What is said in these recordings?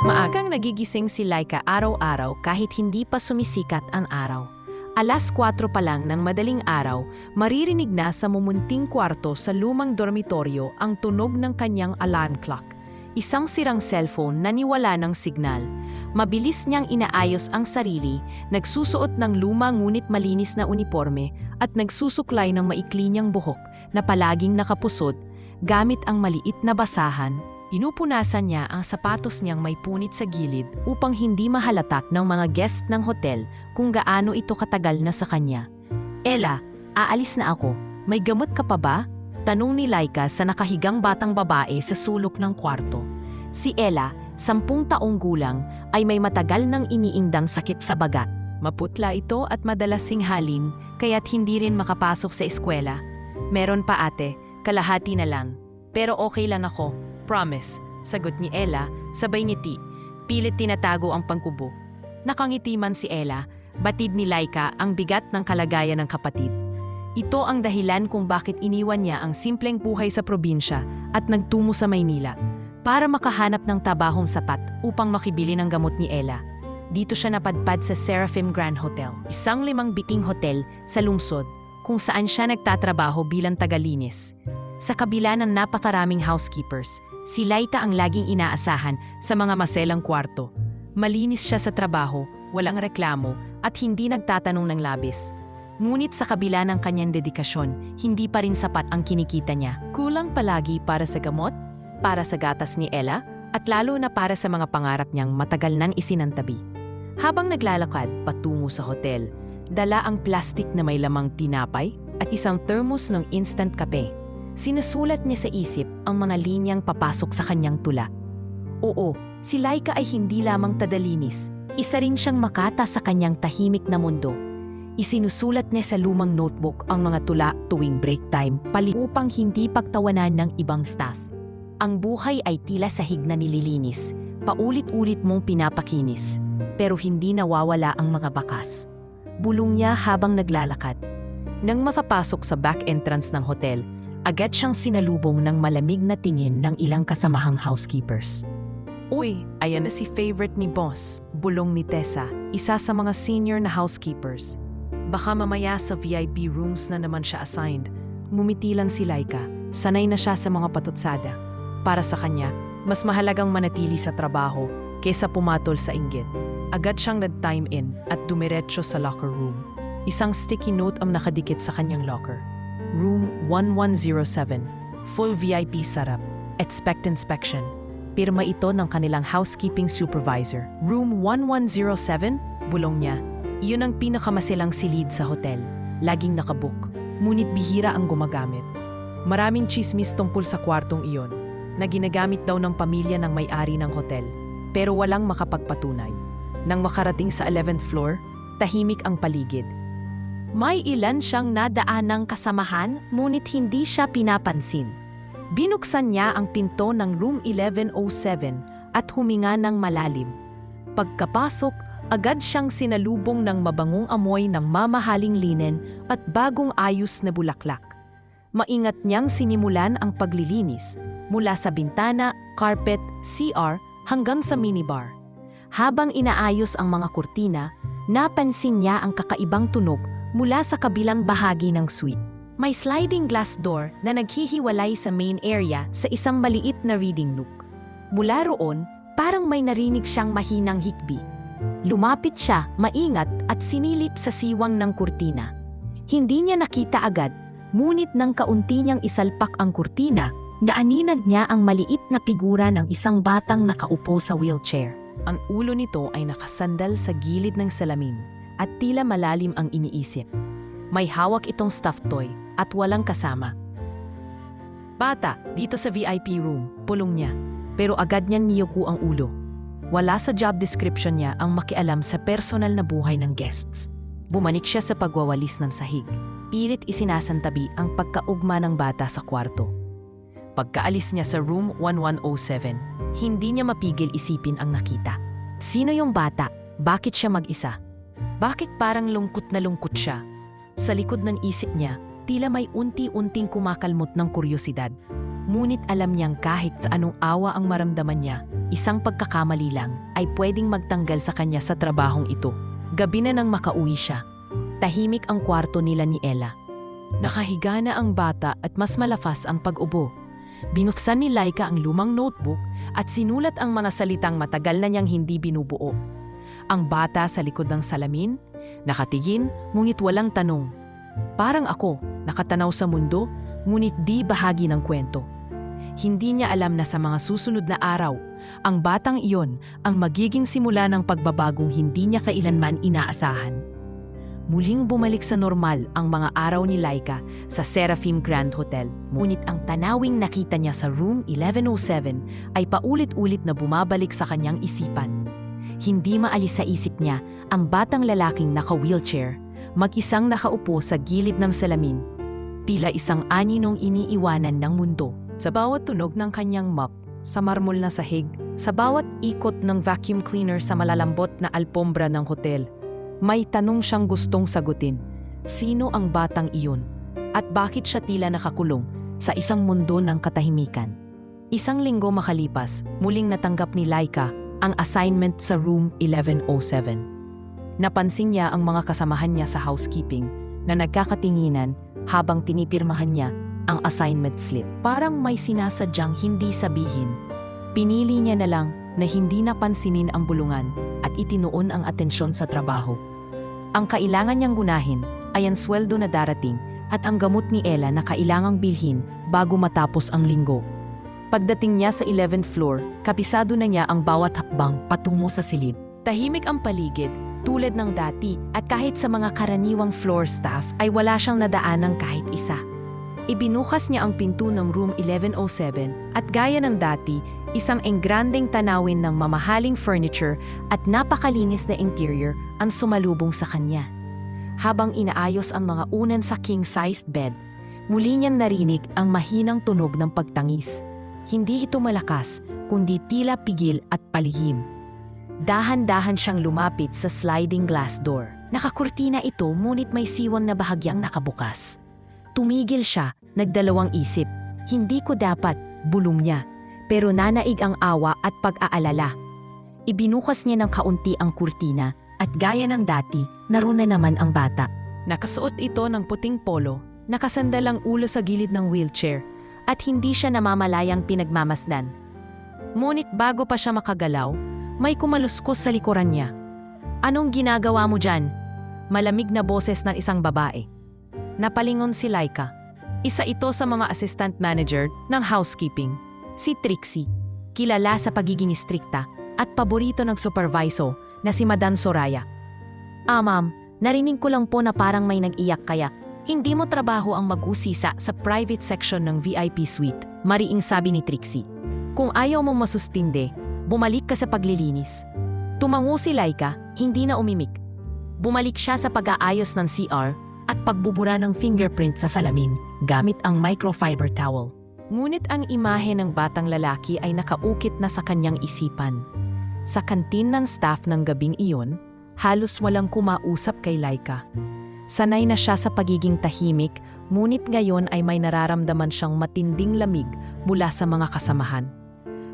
Maagang nagigising si Laika araw-araw kahit hindi pa sumisikat ang araw. Alas 4 pa lang ng madaling araw, maririnig na sa mumunting kwarto sa lumang dormitoryo ang tunog ng kanyang alarm clock. Isang sirang cellphone na niwala ng signal. Mabilis niyang inaayos ang sarili, nagsusuot ng luma ngunit malinis na uniforme at nagsusuklay ng maikli niyang buhok na palaging nakapusod gamit ang maliit na basahan. Pinupunasan niya ang sapatos niyang may punit sa gilid upang hindi mahalatak ng mga guest ng hotel kung gaano ito katagal na sa kanya. "Ella, aalis na ako. May gamot ka pa ba?" Tanong ni Laika sa nakahigang batang babae sa sulok ng kwarto. Si Ella, 10 taong gulang, ay may matagal nang iniindang sakit sa baga. Maputla ito at madalas singhalin, kaya't hindi rin makapasok sa eskwela. "Meron pa ate, kalahati na lang. Pero okay lang ako. Promise," sagot ni Ella, sabay ngiti. Pilit tinatago ang pag-ubo. Nakangiti man si Ella, batid ni Laika ang bigat ng kalagayan ng kapatid. Ito ang dahilan kung bakit iniwan niya ang simpleng buhay sa probinsya at nagtungo sa Maynila para makahanap ng tabahong sapat upang makibili ng gamot ni Ella. Dito siya napadpad sa Seraphim Grand Hotel, isang 5 biting hotel sa lungsod kung saan siya nagtatrabaho bilang tagalinis. Sa kabila ng napakaraming housekeepers, si Laika ang laging inaasahan sa mga maselang kwarto. Malinis siya sa trabaho, walang reklamo, at hindi nagtatanong ng labis. Ngunit sa kabila ng kanyang dedikasyon, hindi pa rin sapat ang kinikita niya. Kulang palagi para sa gamot, para sa gatas ni Ella, at lalo na para sa mga pangarap niyang matagal nang isinantabi. Habang naglalakad patungo sa hotel, dala ang plastik na may lamang tinapay at isang thermos ng instant kape. Sinusulat niya sa isip ang mga linyang papasok sa kanyang tula. Oo, si Laika ay hindi lamang tadalinis. Isa rin siyang makata sa kanyang tahimik na mundo. Isinusulat niya sa lumang notebook ang mga tula tuwing break time upang hindi pagtawanan ng ibang staff. Ang buhay ay tila sahig na nililinis. Paulit-ulit mong pinapakinis. Pero hindi nawawala ang mga bakas. Bulong niya habang naglalakad. Nang makapasok sa back entrance ng hotel, agad siyang sinalubong ng malamig na tingin ng ilang kasamahang housekeepers. "Uy, ayan na si favorite ni boss," bulong ni Tessa, isa sa mga senior na housekeepers. Baka mamaya sa VIP rooms na naman siya assigned. Ngumiti lang si Laika, sanay na siya sa mga patutsada. Para sa kanya, mas mahalagang manatili sa trabaho kaysa pumatol sa inggit. Agad siyang nag-time in at dumiretso sa locker room. Isang sticky note ang nakadikit sa kanyang locker. Room 1107, full VIP setup, expect inspection. Pirma ito ng kanilang housekeeping supervisor. "Room 1107, bulong niya. Iyon ang pinakamasilang silid sa hotel. Laging nakabook, ngunit bihira ang gumagamit. Maraming chismis tungkol sa kwartong iyon, na ginagamit daw ng pamilya ng may-ari ng hotel, pero walang makapagpatunay. Nang makarating sa 11th floor, tahimik ang paligid. May ilan siyang nadaanang kasamahan, ngunit hindi siya pinapansin. Binuksan niya ang pinto ng room 1107 at huminga ng malalim. Pagkapasok, agad siyang sinalubong ng mabangong amoy ng mamahaling linen at bagong ayos na bulaklak. Maingat niyang sinimulan ang paglilinis, mula sa bintana, carpet, CR, hanggang sa minibar. Habang inaayos ang mga kurtina, napansin niya ang kakaibang tunog mula sa kabilang bahagi ng suite. May sliding glass door na naghihiwalay sa main area sa isang maliit na reading nook. Mula roon, parang may narinig siyang mahinang hikbi. Lumapit siya, maingat, at sinilip sa siwang ng kurtina. Hindi niya nakita agad, ngunit nang kaunti niyang isalpak ang kurtina, naaninag niya ang maliit na figura ng isang batang nakaupo sa wheelchair. Ang ulo nito ay nakasandal sa gilid ng salamin at tila malalim ang iniisip. May hawak itong stuffed toy at walang kasama. "Bata, dito sa VIP room," pulong niya, pero agad niyang niyuko ang ulo. Wala sa job description niya ang makialam sa personal na buhay ng guests. Bumanik siya sa pagwawalis ng sahig. Pilit isinasantabi ang pagkaugma ng bata sa kwarto. Pagkaalis niya sa room 1107, hindi niya mapigil isipin ang nakita. Sino yung bata? Bakit siya mag-isa? Bakit parang lungkot na lungkot siya? Sa likod ng isip niya, Tila may unti-unting kumakalmot ng kuryosidad. Ngunit alam niyang kahit sa anong awa ang maramdaman niya, isang pagkakamali lang ay pwedeng magtanggal sa kanya sa trabahong ito. Gabi na nang makauwi siya. Tahimik ang kwarto nila ni Ella. Nakahiga na ang bata at mas malafas ang pag-ubo. Binuksan ni Laika ang lumang notebook at sinulat ang mga salitang matagal na niyang hindi binubuo. Ang bata sa likod ng salamin, nakatingin ngunit walang tanong. Parang ako, nakatanaw sa mundo, ngunit di bahagi ng kwento. Hindi niya alam na sa mga susunod na araw, ang batang iyon ang magiging simula ng pagbabagong hindi niya kailanman inaasahan. Muling bumalik sa normal ang mga araw ni Laika sa Seraphim Grand Hotel. Ngunit ang tanawing nakita niya sa room 1107 ay paulit-ulit na bumabalik sa kanyang isipan. Hindi maalis sa isip niya ang batang lalaking naka-wheelchair, mag-isang nakaupo sa gilid ng salamin. Tila isang aninong iniiwanan ng mundo. Sa bawat tunog ng kanyang mop, sa marmol na sahig, sa bawat ikot ng vacuum cleaner sa malalambot na alpombra ng hotel, may tanong siyang gustong sagutin. Sino ang batang iyon? At bakit siya tila nakakulong sa isang mundo ng katahimikan? Isang linggo makalipas, muling natanggap ni Laika ang assignment sa room 1107. Napansin niya ang mga kasamahan niya sa housekeeping na nagkakatinginan habang tinipirmahan niya ang assignment slip. Parang may sinasadyang hindi sabihin. Pinili niya na lang na hindi napansinin ang bulungan at itinuon ang atensyon sa trabaho. Ang kailangan niyang gunahin ay ang sweldo na darating at ang gamot ni Ella na kailangang bilhin bago matapos ang linggo. Pagdating niya sa 11th floor, kapisado na niya ang bawat hakbang patungo sa silid. Tahimik ang paligid, tulad ng dati, at kahit sa mga karaniwang floor staff ay wala siyang nadaan ng kahit isa. Ibinukas niya ang pinto ng room 1107 at gaya ng dati, isang engrandeng tanawin ng mamahaling furniture at napakalinis na interior ang sumalubong sa kanya. Habang inaayos ang mga unan sa king-sized bed, muli niyang narinig ang mahinang tunog ng pagtangis. Hindi ito malakas, kundi tila pigil at palihim. Dahan-dahan siyang lumapit sa sliding glass door. Nakakurtina ito ngunit may siwang na bahagyang nakabukas. Tumigil siya, nagdalawang isip. Hindi ko dapat, bulong niya. Pero nanaig ang awa at pag-aalala. Ibinukas niya ng kaunti ang kurtina at gaya ng dati, naroon na naman ang bata. Nakasuot ito ng puting polo, nakasandal ang ulo sa gilid ng wheelchair at hindi siya namamalayang pinagmamasdan. Ngunit bago pa siya makagalaw, may kumaluskos sa likuran niya. Anong ginagawa mo dyan? Malamig na boses ng isang babae. Napalingon si Laika. Isa ito sa mga assistant manager ng housekeeping. Si Trixie, kilala sa pagiging istrikta at paborito ng supervisor na si Madam Soraya. Ma'am, narinig ko lang po na parang may nag-iyak kaya hindi mo trabaho ang mag-usisa sa private section ng VIP suite, mariing sabi ni Trixie. Kung ayaw mong masustinde, bumalik ka sa paglilinis. Tumango si Laika, hindi na umimik. Bumalik siya sa pag-aayos ng CR at pagbubura ng fingerprint sa salamin gamit ang microfiber towel. Ngunit ang imahe ng batang lalaki ay nakaukit na sa kanyang isipan. Sa kantin ng staff ng gabing iyon, halos walang kumausap kay Laika. Sanay na siya sa pagiging tahimik, ngunit ngayon ay may nararamdaman siyang matinding lamig mula sa mga kasamahan.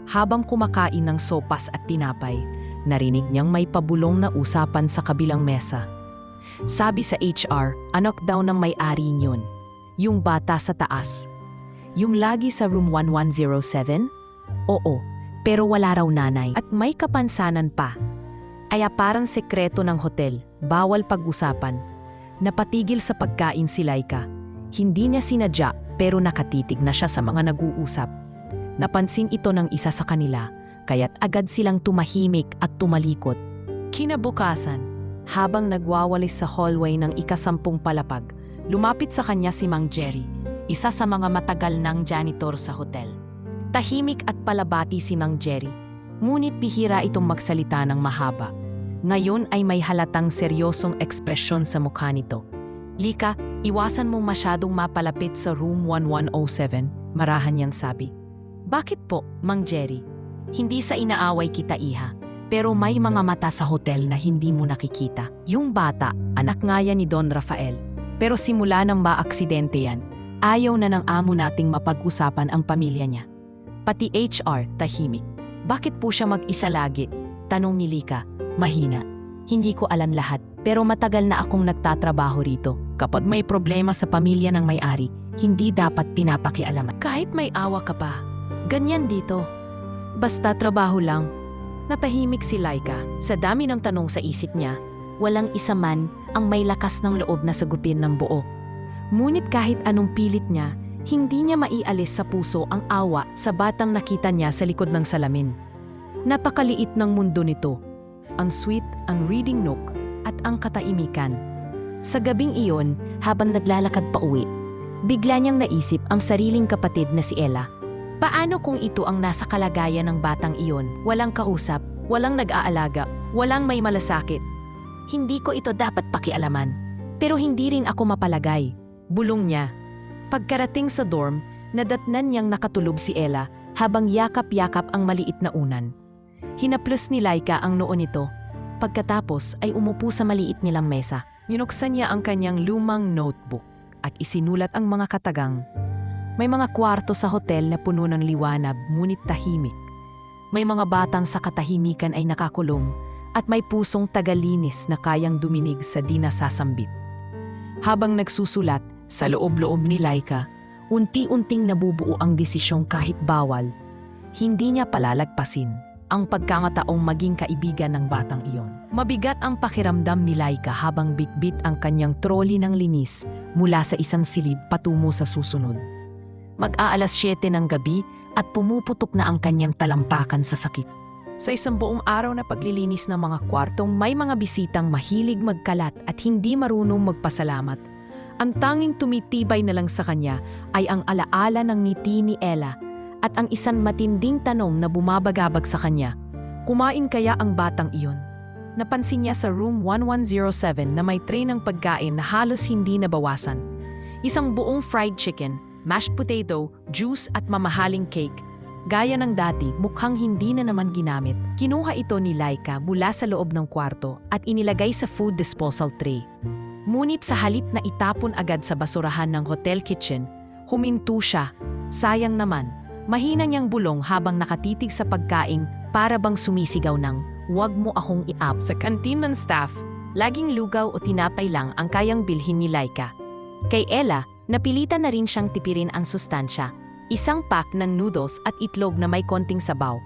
Habang kumakain ng sopas at tinapay, narinig niyang may pabulong na usapan sa kabilang mesa. Sabi sa HR, anak daw ng may-ari niyon, yung bata sa taas. Yung lagi sa room 1107? Oo, pero wala raw nanay at may kapansanan pa. Kaya parang sekreto ng hotel, bawal pag-usapan. Napatigil sa pagkain si Laika. Hindi niya sinadya pero nakatitig na siya sa mga nag-uusap. Napansin ito ng isa sa kanila, kaya't agad silang tumahimik at tumalikod. Kinabukasan, habang nagwawalis sa hallway ng ika-10 palapag, lumapit sa kanya si Mang Jerry, isa sa mga matagal ng janitor sa hotel. Tahimik at palabati si Mang Jerry, ngunit bihira itong magsalita ng mahaba. Ngayon ay may halatang seryosong ekspresyon sa mukha nito. Lika, iwasan mong masyadong mapalapit sa room 1107, marahan niyang sabi. Bakit po, Mang Jerry? Hindi sa inaaway kita, iha. Pero may mga mata sa hotel na hindi mo nakikita. Yung bata, anak nga yan ni Don Rafael. Pero simula nang maaksidente yan, ayaw na ng amo nating mapag-usapan ang pamilya niya. Pati HR, tahimik. Bakit po siya mag-isa lagi? Tanong ni Lika, mahina. Hindi ko alam lahat, pero matagal na akong nagtatrabaho rito. Kapag may problema sa pamilya ng may-ari, hindi dapat pinapakialaman. Kahit may awa ka pa, ganyan dito. Basta trabaho lang. Napahimik si Laika. Sa dami ng tanong sa isip niya, walang isa man ang may lakas ng loob na sagupin ng buo. Ngunit kahit anong pilit niya, hindi niya maialis sa puso ang awa sa batang nakita niya sa likod ng salamin. Napakaliit ng mundo nito. Ang sweet, ang reading nook, at ang kataimikan. Sa gabing iyon, habang naglalakad pa uwi, bigla niyang naisip ang sariling kapatid na si Ella. Paano kung ito ang nasa kalagayan ng batang iyon? Walang kausap, walang nag-aalaga, walang may malasakit. Hindi ko ito dapat pakialaman. Pero hindi rin ako mapalagay. Bulong niya. Pagkarating sa dorm, nadatnan niyang nakatulog si Ella habang yakap-yakap ang maliit na unan. Hinaplos ni Laika ang noo nito. Pagkatapos ay umupo sa maliit nilang mesa. Binuksan niya ang kanyang lumang notebook at isinulat ang mga katagang. May mga kwarto sa hotel na puno ng liwanag ngunit tahimik. May mga batang sa katahimikan ay nakakulong at may pusong tagalinis na kayang duminig sa di nasasambit. Habang nagsusulat sa loob-loob ni Laika, unti-unting nabubuo ang desisyong kahit bawal. Hindi niya palalagpasin ang pagkakataong maging kaibigan ng batang iyon. Mabigat ang pakiramdam ni Laika habang bitbit ang kanyang trolley ng linis mula sa isang silid patungo sa susunod. Mag-aalas 7 ng gabi at pumuputok na ang kanyang talampakan sa sakit. Sa isang buong araw na paglilinis ng mga kwartong may mga bisitang mahilig magkalat at hindi marunong magpasalamat. Ang tanging tumitibay na lang sa kanya ay ang alaala ng ngiti ni Ella at ang isang matinding tanong na bumabagabag sa kanya. Kumain kaya ang batang iyon? Napansin niya sa room 1107 na may tray ng pagkain na halos hindi nabawasan. Isang buong fried chicken, mashed potato, juice at mamahaling cake. Gaya ng dati, mukhang hindi na naman ginamit. Kinuha ito ni Laika mula sa loob ng kwarto at inilagay sa food disposal tray. Ngunit sa halip na itapon agad sa basurahan ng hotel kitchen, huminto siya. Sayang naman, mahina niyang bulong habang nakatitig sa pagkain para bang sumisigaw ng, "Huwag mo akong i-up." Sa kantin ng staff, laging lugaw o tinapay lang ang kayang bilhin ni Laika. Kay Ella, napilitan na rin siyang tipirin ang sustansya. Isang pack ng noodles at itlog na may konting sabaw.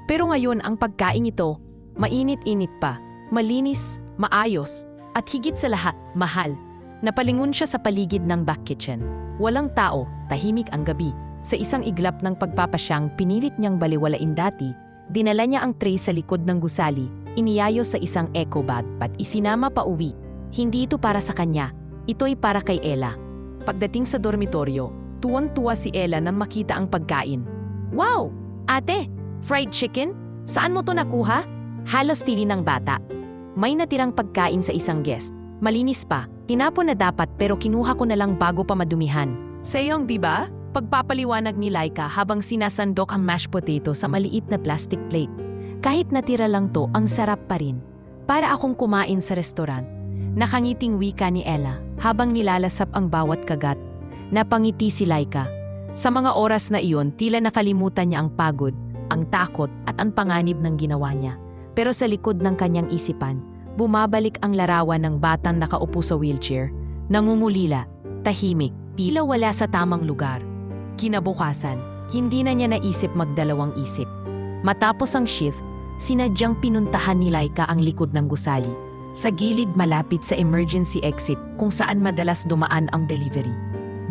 Pero ngayon ang pagkain ito, mainit-init pa, malinis, maayos, at higit sa lahat, mahal. Napalingon siya sa paligid ng back kitchen. Walang tao, tahimik ang gabi. Sa isang iglap ng pagpapasyang pinilit niyang baliwalain dati, dinala niya ang tray sa likod ng gusali, iniyayo sa isang eco bag at isinama pa uwi. Hindi ito para sa kanya, ito'y para kay Ella. Pagdating sa dormitoryo, tuwang-tuwa si Ella nang makita ang pagkain. "Wow! Ate, fried chicken? Saan mo to nakuha?" Halos tili ng bata. May natirang pagkain sa isang guest. Malinis pa, tinapon na dapat pero kinuha ko na lang bago pa madumihan. Sayang, di ba? Pagpapaliwanag ni Laika habang sinasandok ang mashed potato sa maliit na plastic plate. Kahit natira lang to, ang sarap pa rin. Para akong kumain sa restaurant. Nakangiting wika ni Ella habang nilalasap ang bawat kagat. Napangiti si Laika. Sa mga oras na iyon, tila nakalimutan niya ang pagod, ang takot at ang panganib ng ginawa niya. Pero sa likod ng kanyang isipan, bumabalik ang larawan ng batang nakaupo sa wheelchair, nangungulila, tahimik, tila wala sa tamang lugar. Kinabukasan, hindi na niya naisip magdalawang isip. Matapos ang shift, sinadyang pinuntahan ni Laika ang likod ng gusali. Sa gilid malapit sa emergency exit kung saan madalas dumaan ang delivery.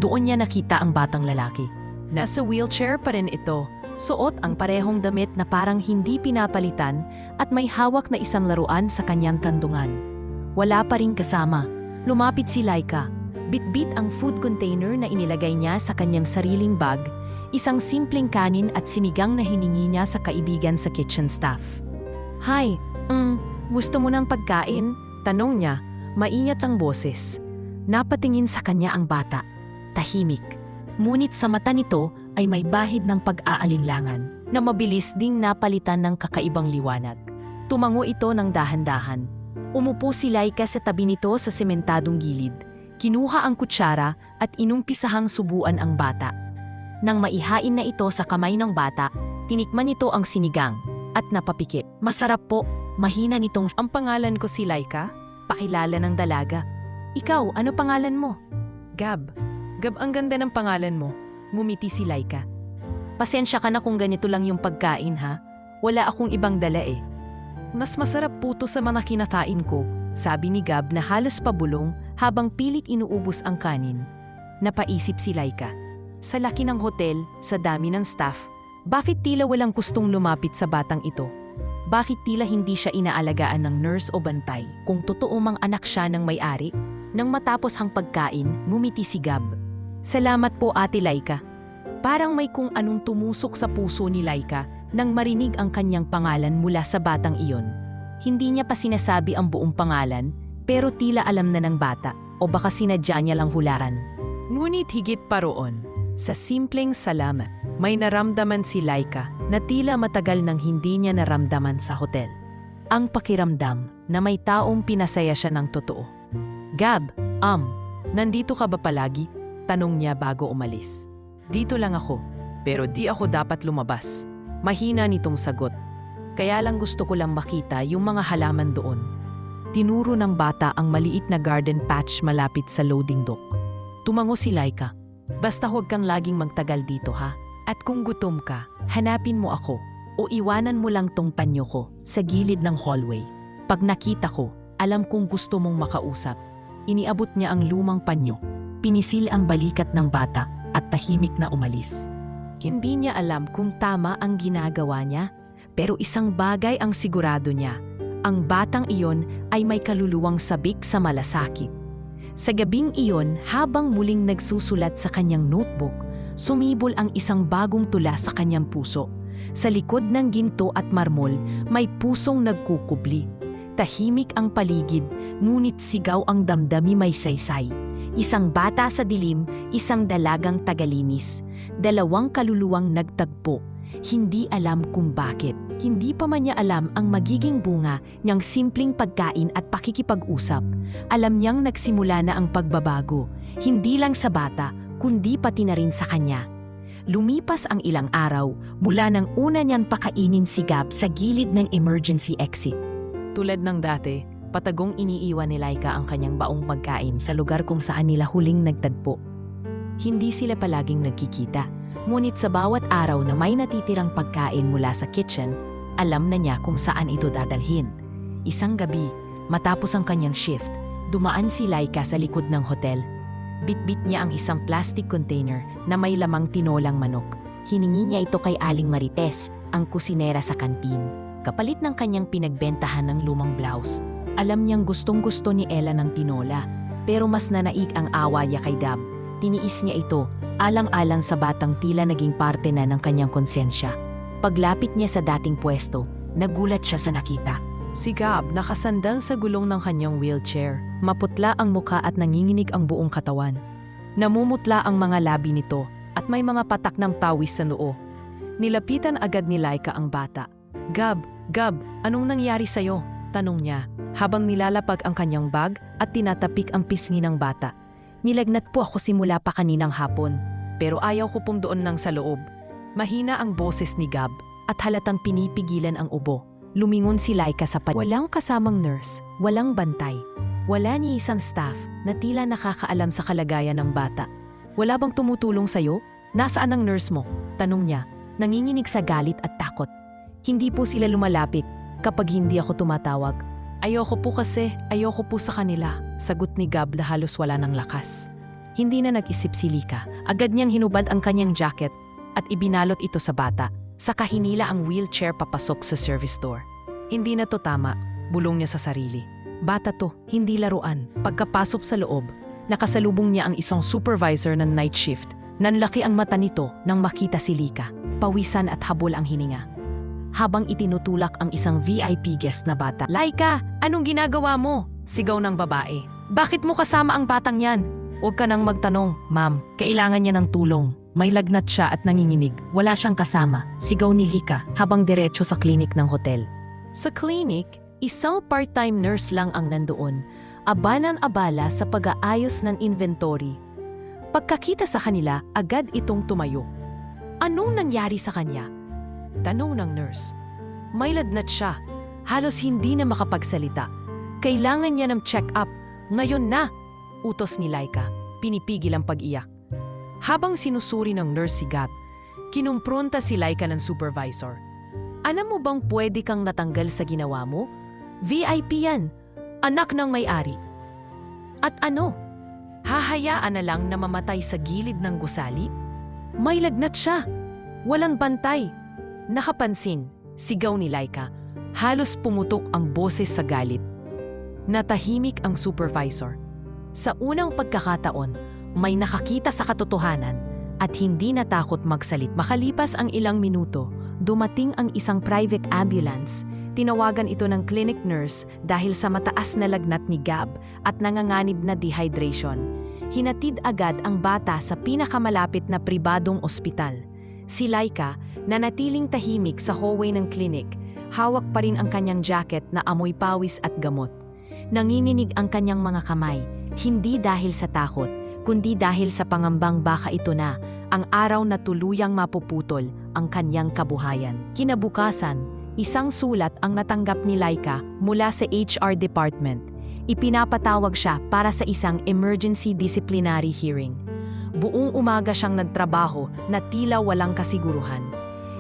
Doon niya nakita ang batang lalaki. Nasa wheelchair pa rin ito, suot ang parehong damit na parang hindi pinapalitan at may hawak na isang laruan sa kanyang kandungan. Wala pa rin kasama. Lumapit si Laika. Bitbit ang food container na inilagay niya sa kanyang sariling bag, isang simpleng kanin at sinigang na hiningi niya sa kaibigan sa kitchen staff. "Hi, gusto mo ng pagkain?" Tanong niya, maingat ang boses. Napatingin sa kanya ang bata. Tahimik. Ngunit sa mata nito ay may bahid ng pag-aalinlangan na mabilis ding napalitan ng kakaibang liwanag. Tumango ito ng dahan-dahan. Umupo si Laika sa tabi nito sa sementadong gilid. Kinuha ang kutsara at inumpisahang subuan ang bata. Nang maihain na ito sa kamay ng bata, tinikman nito ang sinigang at napapikit. Masarap po, mahina nitong... Ang pangalan ko si Laika, pakilala ng dalaga. Ikaw, ano pangalan mo? Gab. Gab, ang ganda ng pangalan mo. Ngumiti si Laika. Pasensya ka na kung ganito lang yung pagkain ha. Wala akong ibang dala eh. Mas masarap po to sa mga kinatain ko, sabi ni Gab na halos pabulong habang pilit inuubos ang kanin. Napaisip si Laika. Sa laki ng hotel, sa dami ng staff, bakit tila walang gustong lumapit sa batang ito? Bakit tila hindi siya inaalagaan ng nurse o bantay kung totoo mang anak siya ng may-ari? Nang matapos ang pagkain, ngumiti si Gab. Salamat po Ate Laika. Parang may kung anong tumusok sa puso ni Laika nang marinig ang kanyang pangalan mula sa batang iyon. Hindi niya pa sinasabi ang buong pangalan, pero tila alam na ng bata o baka sinadya niya lang hularan. Ngunit higit pa roon, sa simpleng salamat, may naramdaman si Laika na tila matagal nang hindi niya naramdaman sa hotel. Ang pakiramdam na may taong pinasaya siya ng totoo. Gab, nandito ka ba palagi? Tanong niya bago umalis. Dito lang ako, pero di ako dapat lumabas. Mahina nitong sagot. Kaya lang gusto ko lang makita yung mga halaman doon. Tinuro ng bata ang maliit na garden patch malapit sa loading dock. Tumango si Laika. Basta huwag kang laging magtagal dito ha. At kung gutom ka, hanapin mo ako o iwanan mo lang tong panyo ko sa gilid ng hallway. Pag nakita ko, alam kong gusto mong makausap. Iniabot niya ang lumang panyo. Pinisil ang balikat ng bata at tahimik na umalis. Hindi niya alam kung tama ang ginagawa niya, pero isang bagay ang sigurado niya. Ang batang iyon ay may kaluluwang sabik sa malasakit. Sa gabing iyon, habang muling nagsusulat sa kanyang notebook, sumibol ang isang bagong tula sa kanyang puso. Sa likod ng ginto at marmol, may pusong nagkukubli. Tahimik ang paligid, ngunit sigaw ang damdami may saysay. Isang bata sa dilim, isang dalagang tagalinis. Dalawang kaluluwang nagtagpo. Hindi alam kung bakit. Hindi pa man niya alam ang magiging bunga niyang simpleng pagkain at pakikipag-usap. Alam niyang nagsimula na ang pagbabago. Hindi lang sa bata, kundi pati na rin sa kanya. Lumipas ang ilang araw mula nang una niyang pakainin si Gab sa gilid ng emergency exit. Tulad ng dati, patagong iniiwan ni Laika ang kanyang baong pagkain sa lugar kung saan nila huling nagtagpo. Hindi sila palaging nagkikita, ngunit sa bawat araw na may natitirang pagkain mula sa kitchen, alam na niya kung saan ito dadalhin. Isang gabi, matapos ang kanyang shift, dumaan si Laika sa likod ng hotel. Bitbit niya ang isang plastic container na may lamang tinolang manok. Hiningi niya ito kay Aling Marites, ang kusinera sa kantin. Kapalit ng kanyang pinagbentahan ng lumang blouse. Alam niyang gustong-gusto ni Ella ng tinola, pero mas nanaig ang awa niya kay Gab. Tiniis niya ito, alang-alang sa batang tila naging parte na ng kanyang konsensya. Paglapit niya sa dating pwesto, nagulat siya sa nakita. Si Gab nakasandal sa gulong ng kanyang wheelchair. Maputla ang muka at nanginginig ang buong katawan. Namumutla ang mga labi nito at may mga patak ng pawis sa noo. Nilapitan agad ni Laika ang bata. Gab, anong nangyari sa'yo? Tanong niya habang nilalapag ang kanyang bag at tinatapik ang pisngi ng bata. Nilagnat po ako simula pa kaninang hapon, pero ayaw ko pong doon nang sa loob. Mahina ang boses ni Gab at halatang pinipigilan ang ubo. Lumingon si Laika sa Walang kasamang nurse, walang bantay. Wala ni isang staff na tila nakakaalam sa kalagayan ng bata. Wala bang tumutulong sa'yo? Nasaan ang nurse mo? Tanong niya, nanginginig sa galit at takot. Hindi po sila lumalapit kapag hindi ako tumatawag. Ayoko po sa kanila, sagot ni Gab na halos wala ng lakas. Hindi na nag-isip si Laika. Agad niyang hinubad ang kanyang jacket at ibinalot ito sa bata. Saka hinila ang wheelchair papasok sa service door. Hindi na to tama, bulong niya sa sarili. Bata to, hindi laruan. Pagkapasok sa loob, nakasalubong niya ang isang supervisor ng night shift. Nanlaki ang mata nito nang makita si Laika. Pawisan at habol ang hininga. Habang itinutulak ang isang VIP guest na bata. Laika, anong ginagawa mo? Sigaw ng babae. Bakit mo kasama ang batang yan? Huwag ka nang magtanong, ma'am. Kailangan niya ng tulong. May lagnat siya at nanginginig. Wala siyang kasama. Sigaw ni Laika habang diretso sa klinik ng hotel. Sa klinik, isang part-time nurse lang ang nandoon. abanan-abala sa pag-aayos ng inventory. Pagkakita sa kanila, agad itong tumayo. Anong nangyari sa kanya? Tanong ng nurse. May lagnat siya. Halos hindi na makapagsalita. Kailangan niya ng check-up. Ngayon na! Utos ni Laika. Pinipigil ang pag-iyak. Habang sinusuri ng nurse si Gab, kinumpronta si Laika ng supervisor. Alam mo bang pwede kang natanggal sa ginawa mo? VIP yan. Anak ng may-ari. At ano? Hahayaan na lang na mamatay sa gilid ng gusali? May lagnat siya. Walang bantay. Nakapansin, sigaw ni Laika. Halos pumutok ang boses sa galit. Natahimik ang supervisor. Sa unang pagkakataon, may nakakita sa katotohanan at hindi natakot magsalit. Makalipas ang ilang minuto, dumating ang isang private ambulance. Tinawagan ito ng clinic nurse dahil sa mataas na lagnat ni Gab at nanganganib na dehydration. Hinatid agad ang bata sa pinakamalapit na pribadong ospital. Si Laika, nanatiling tahimik sa hallway ng clinic, hawak pa rin ang kanyang jacket na amoy pawis at gamot. Nanginginig ang kanyang mga kamay, hindi dahil sa takot, kundi dahil sa pangambang baka ito na, ang araw na tuluyang mapuputol ang kanyang kabuhayan. Kinabukasan, isang sulat ang natanggap ni Laika mula sa HR department. Ipinapatawag siya para sa isang emergency disciplinary hearing. Buong umaga siyang nagtrabaho na tila walang kasiguruhan.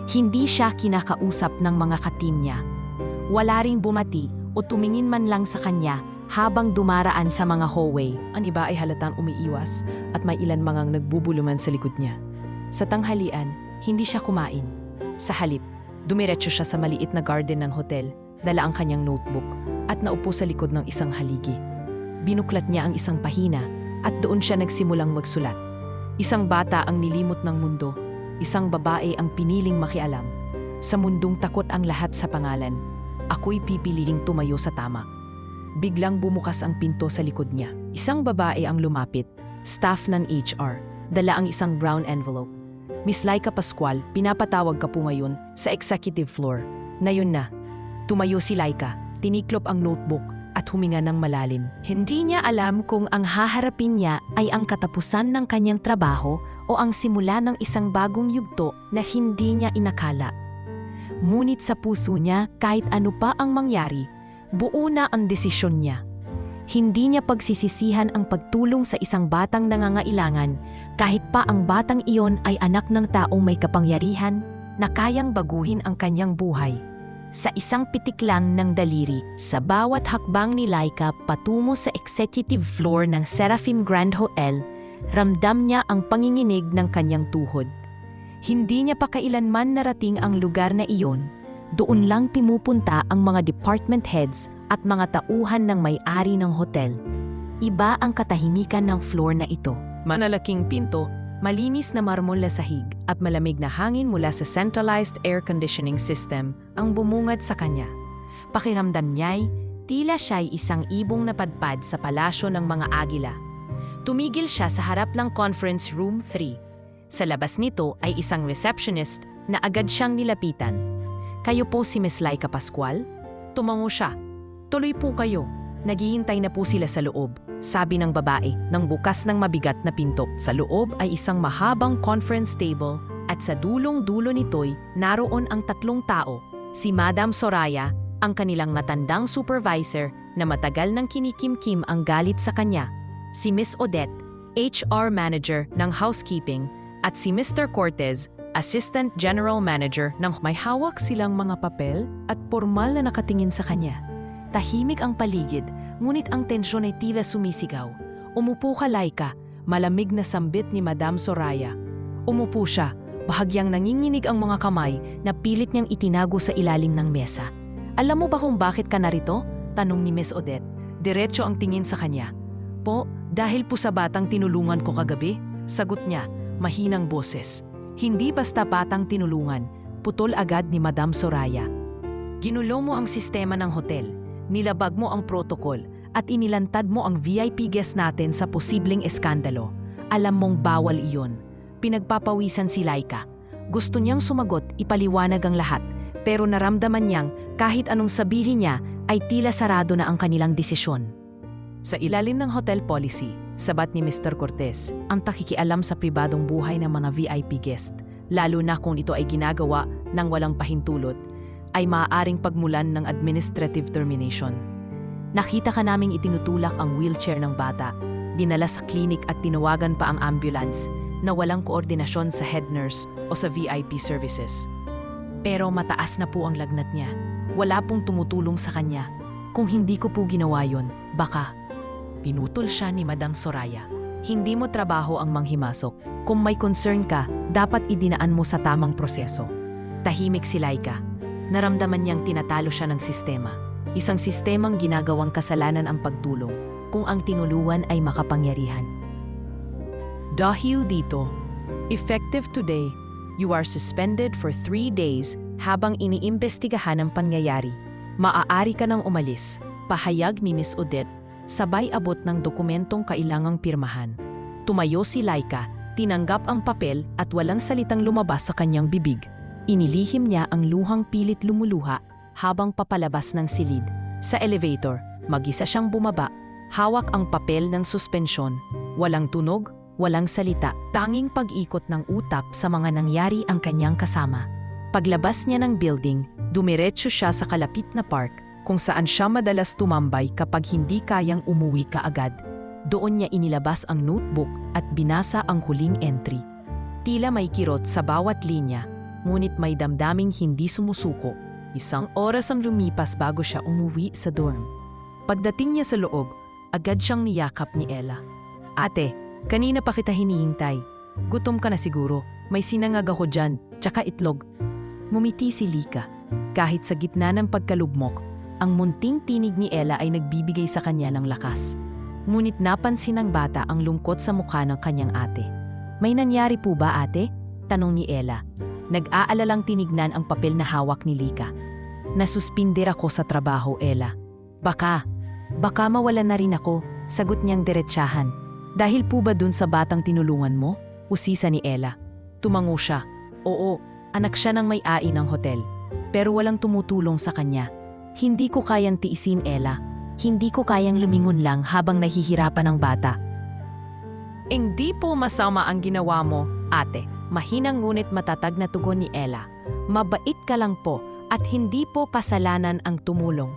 Hindi siya kinakausap ng mga katim niya. Wala ring bumati o tumingin man lang sa kanya habang dumaraan sa mga hallway. Ang iba ay halatang umiiwas at may ilan mangang nagbubuluman sa likod niya. Sa tanghalian, hindi siya kumain. Sa halip, dumiretso siya sa maliit na garden ng hotel, dala ang kanyang notebook at naupo sa likod ng isang haligi. Binuklat niya ang isang pahina at doon siya nagsimulang magsulat. Isang bata ang nilimot ng mundo, isang babae ang piniling makialam. Sa mundong takot ang lahat sa pangalan, ako'y pipiliing tumayo sa tama. Biglang bumukas ang pinto sa likod niya. Isang babae ang lumapit, staff ng HR, dala ang isang brown envelope. Miss Laika Pascual, pinapatawag ka po ngayon sa executive floor. Ngayon na. Tumayo si Laika, tiniklop ang notebook at huminga ng malalim. Hindi niya alam kung ang haharapin niya ay ang katapusan ng kanyang trabaho o ang simula ng isang bagong yugto na hindi niya inakala. Ngunit sa puso niya, kahit ano pa ang mangyari, buo na ang desisyon niya. Hindi niya pagsisisihan ang pagtulong sa isang batang nangangailangan kahit pa ang batang iyon ay anak ng taong may kapangyarihan na kayang baguhin ang kanyang buhay. Sa isang pitik lang ng daliri, sa bawat hakbang ni Laika patungo sa executive floor ng Seraphim Grand Hotel, ramdam niya ang panginginig ng kanyang tuhod. Hindi niya pa kailanman narating ang lugar na iyon. Doon lang pinupunta ang mga department heads at mga tauhan ng may-ari ng hotel. Iba ang katahimikan ng floor na ito. Malalaking pinto, malinis na marmol na sahig at malamig na hangin mula sa centralized air conditioning system ang bumungad sa kanya. Pakiramdam niya'y tila siya'y isang ibong napadpad sa palasyo ng mga agila. Tumigil siya sa harap ng conference room 3. Sa labas nito ay isang receptionist na agad siyang nilapitan. Kayo po si Miss Laika Pascual? Tumango siya. Tuloy po kayo. Naghihintay na po sila sa loob, sabi ng babae nang bukas ng mabigat na pinto. Sa loob ay isang mahabang conference table at sa dulong-dulo nito'y naroon ang tatlong tao. Si Madam Soraya, ang kanilang matandang supervisor na matagal nang kinikimkim ang galit sa kanya. Si Miss Odette, HR Manager ng Housekeeping, at si Mr. Cortez, Assistant General Manager ng may hawak silang mga papel at pormal na nakatingin sa kanya. Tahimik ang paligid, ngunit ang tensyon ay tila sumisigaw. Umupo ka, Laika, malamig na sambit ni Madam Soraya. Umupo siya, bahagyang nanginginig ang mga kamay na pilit niyang itinago sa ilalim ng mesa. Alam mo ba kung bakit ka narito? Tanong ni Miss Odette. Diretso ang tingin sa kanya. Po, dahil po sa batang tinulungan ko kagabi, sagot niya, mahinang boses. Hindi basta batang tinulungan, putol agad ni Madam Soraya. Ginulo mo ang sistema ng hotel. Nilabag mo ang protocol at inilantad mo ang VIP guest natin sa posibleng eskandalo. Alam mong bawal iyon. Pinagpapawisan si Laika. Gusto niyang sumagot, ipaliwanag ang lahat, pero naramdaman niyang kahit anong sabihin niya ay tila sarado na ang kanilang desisyon. Sa ilalim ng hotel policy, sabat ni Mr. Cortez, ang takikialam sa pribadong buhay ng mga VIP guest, lalo na kung ito ay ginagawa ng walang pahintulot, ay maaaring pagmulan ng administrative termination. Nakita ka naming itinutulak ang wheelchair ng bata, dinala sa klinik at tinawagan pa ang ambulance na walang koordinasyon sa head nurse o sa VIP services. Pero mataas na po ang lagnat niya. Wala pong tumutulong sa kanya. Kung hindi ko po ginawa yon, baka... Pinutol siya ni Madam Soraya. Hindi mo trabaho ang manghimasok. Kung may concern ka, dapat idinaan mo sa tamang proseso. Tahimik si Laika. Naramdaman niyang tinatalo siya ng sistema. Isang sistemang ginagawang kasalanan ang pagtulong kung ang tinulungan ay makapangyarihan. Dahil dito, effective today, you are suspended for 3 days habang iniimbestigahan ang pangyayari. Maaari ka nang umalis, pahayag ni Miss Odette, sabay abot ng dokumentong kailangang pirmahan. Tumayo si Laika, tinanggap ang papel at walang salitang lumabas sa kanyang bibig. Inilihim niya ang luhang pilit lumuluha habang papalabas ng silid. Sa elevator, mag-isa siyang bumaba, hawak ang papel ng suspensyon. Walang tunog, walang salita, tanging pag-ikot ng utak sa mga nangyari ang kanyang kasama. Paglabas niya ng building, dumiretso siya sa kalapit na park kung saan siya madalas tumambay kapag hindi kayang umuwi kaagad. Doon niya inilabas ang notebook at binasa ang huling entry. Tila may kirot sa bawat linya, ngunit may damdaming hindi sumusuko. 1 oras ang lumipas bago siya umuwi sa dorm. Pagdating niya sa loob, agad siyang niyakap ni Ella. "Ate, kanina pa kita hinihintay. Gutom ka na siguro, may sinangag ako dyan, tsaka itlog." Ngumiti si Lika. Kahit sa gitna ng pagkalugmok, ang munting tinig ni Ella ay nagbibigay sa kanya ng lakas. Ngunit napansin ng bata ang lungkot sa mukha ng kanyang ate. "May nangyari po ba, ate?" tanong ni Ella. Nag-aalalang tinignan ang papel na hawak ni Lika. "Nasuspindir ako sa trabaho, Ella." Baka mawalan na rin ako," sagot niyang diretsahan. "Dahil po ba dun sa batang tinulungan mo?" usisa ni Ella. Tumango siya. "Oo, anak siya ng may-ari ng hotel. Pero walang tumutulong sa kanya. Hindi ko kayang tiisin, Ella. Hindi ko kayang lumingon lang habang nahihirapan ang bata." "Hindi po masama ang ginawa mo, ate." Mahinang ngunit matatag na tugon ni Ella. "Mabait ka lang po at hindi po kasalanan ang tumulong."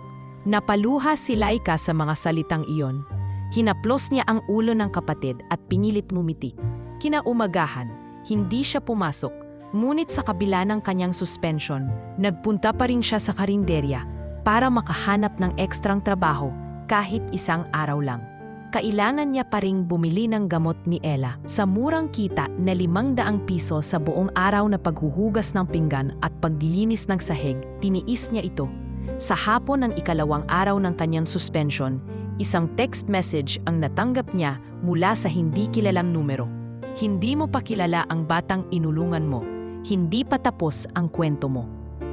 Napaluha si Laika sa mga salitang iyon. Hinaplos niya ang ulo ng kapatid at pinilit ngumiti. Kinaumagahan, hindi siya pumasok. Ngunit sa kabila ng kanyang suspension, nagpunta pa rin siya sa karinderya para makahanap ng ekstrang trabaho kahit 1 araw lang. Kailangan niya pa ring bumili ng gamot ni Ella sa murang kita na 500 piso sa buong araw na paghuhugas ng pinggan at paglilinis ng sahig. Tiniis niya ito. Sa hapon ng 2nd araw ng kanyang suspension, isang text message ang natanggap niya mula sa hindi kilalang numero. "Hindi mo pa kilala ang batang inulungan mo. Hindi pa tapos ang kwento mo."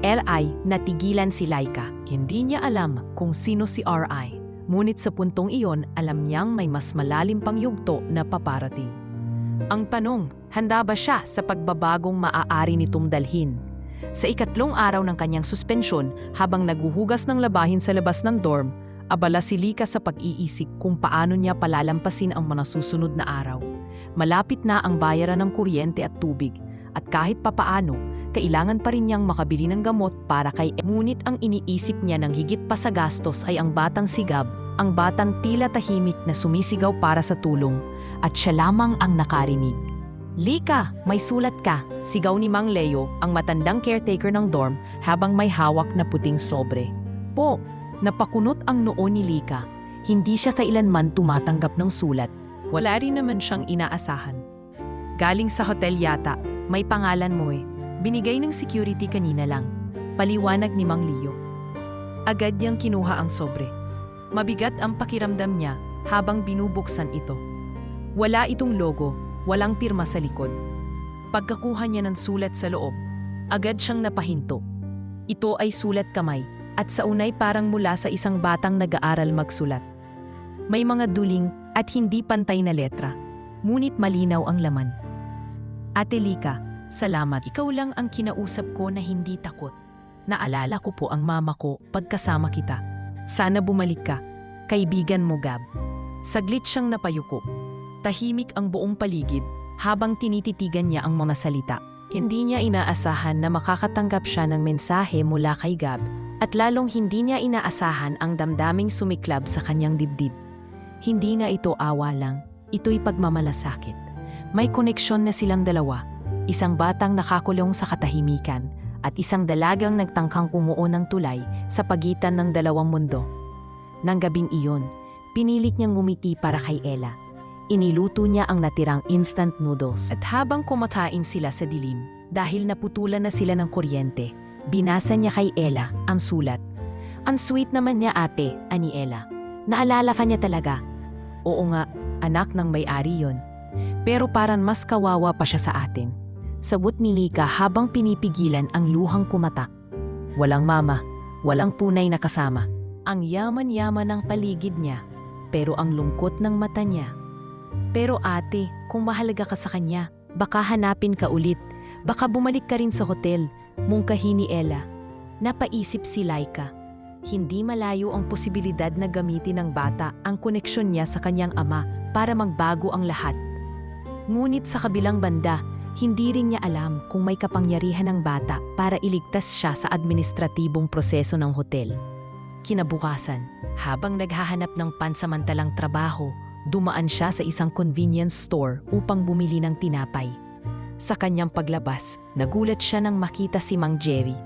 L.I. natigilan si Laika. Hindi niya alam kung sino si R.I. Ngunit sa puntong iyon, alam niyang may mas malalim pang yugto na paparating. Ang tanong, handa ba siya sa pagbabagong maaari nitong dalhin? Sa 2nd araw ng kanyang suspensyon, habang naguhugas ng labahin sa labas ng dorm, abala si Lika sa pag-iisip kung paano niya palalampasin ang mga susunod na araw. Malapit na ang bayaran ng kuryente at tubig, at kahit papaano, kailangan pa rin niyang makabili ng gamot para kay ngunit ang iniisip niya ng higit pa sa gastos ay ang batang sigab, ang batang tila tahimik na sumisigaw para sa tulong, at siya lamang ang nakarinig. "Lika, may sulat ka," sigaw ni Mang Leo, ang matandang caretaker ng dorm, habang may hawak na puting sobre. "Po," napakunot ang noo ni Lika. Hindi siya kailanman tumatanggap ng sulat. Wala rin naman siyang inaasahan. "Galing sa hotel yata, may pangalan mo eh. Binigay ng security kanina lang," paliwanag ni Mang Leo. Agad niyang kinuha ang sobre. Mabigat ang pakiramdam niya habang binubuksan ito. Wala itong logo, walang pirma sa likod. Pagkakuha niya ng sulat sa loob, agad siyang napahinto. Ito ay sulat kamay at sa unay parang mula sa isang batang nag-aaral magsulat. May mga duling at hindi pantay na letra, ngunit malinaw ang laman. "Ate Lika, salamat. Ikaw lang ang kinausap ko na hindi takot. Naalala ko po ang mama ko pagkasama kita. Sana bumalik ka. Kaibigan mo, Gab." Saglit siyang napayuko. Tahimik ang buong paligid habang tinititigan niya ang mga salita. Hindi niya inaasahan na makakatanggap siya ng mensahe mula kay Gab at lalong hindi niya inaasahan ang damdaming sumiklab sa kanyang dibdib. Hindi nga ito awa lang, ito'y pagmamalasakit. May koneksyon na silang dalawa, isang batang nakakulong sa katahimikan at isang dalagang nagtangkang umuo ng tulay sa pagitan ng dalawang mundo. Nang gabing iyon, pinilit niyang ngumiti para kay Ella. Iniluto niya ang natirang instant noodles at habang kumakain sila sa dilim, dahil naputulan na sila ng kuryente, binasa niya kay Ella ang sulat. Ang sweet naman niya ate, ani Ella. Naalala ka niya talaga. Oo nga, anak ng may-ari yon. Pero parang mas kawawa pa siya sa atin. Sabot ni Lika habang pinipigilan ang luhang kumatak. Walang mama, walang tunay na kasama. Ang yaman-yaman ng paligid niya, pero ang lungkot ng mata niya. Pero ate, kung mahalaga ka sa kanya, baka hanapin ka ulit. Baka bumalik ka rin sa hotel, mungkahi ni Ella. Napaisip si Laika. Hindi malayo ang posibilidad na gamitin ng bata ang koneksyon niya sa kanyang ama para magbago ang lahat. Ngunit sa kabilang banda, hindi rin niya alam kung may kapangyarihan ng bata para iligtas siya sa administratibong proseso ng hotel. Kinabukasan, habang naghahanap ng pansamantalang trabaho, dumaan siya sa isang convenience store upang bumili ng tinapay. Sa kanyang paglabas, nagulat siya nang makita si Mang Jerry,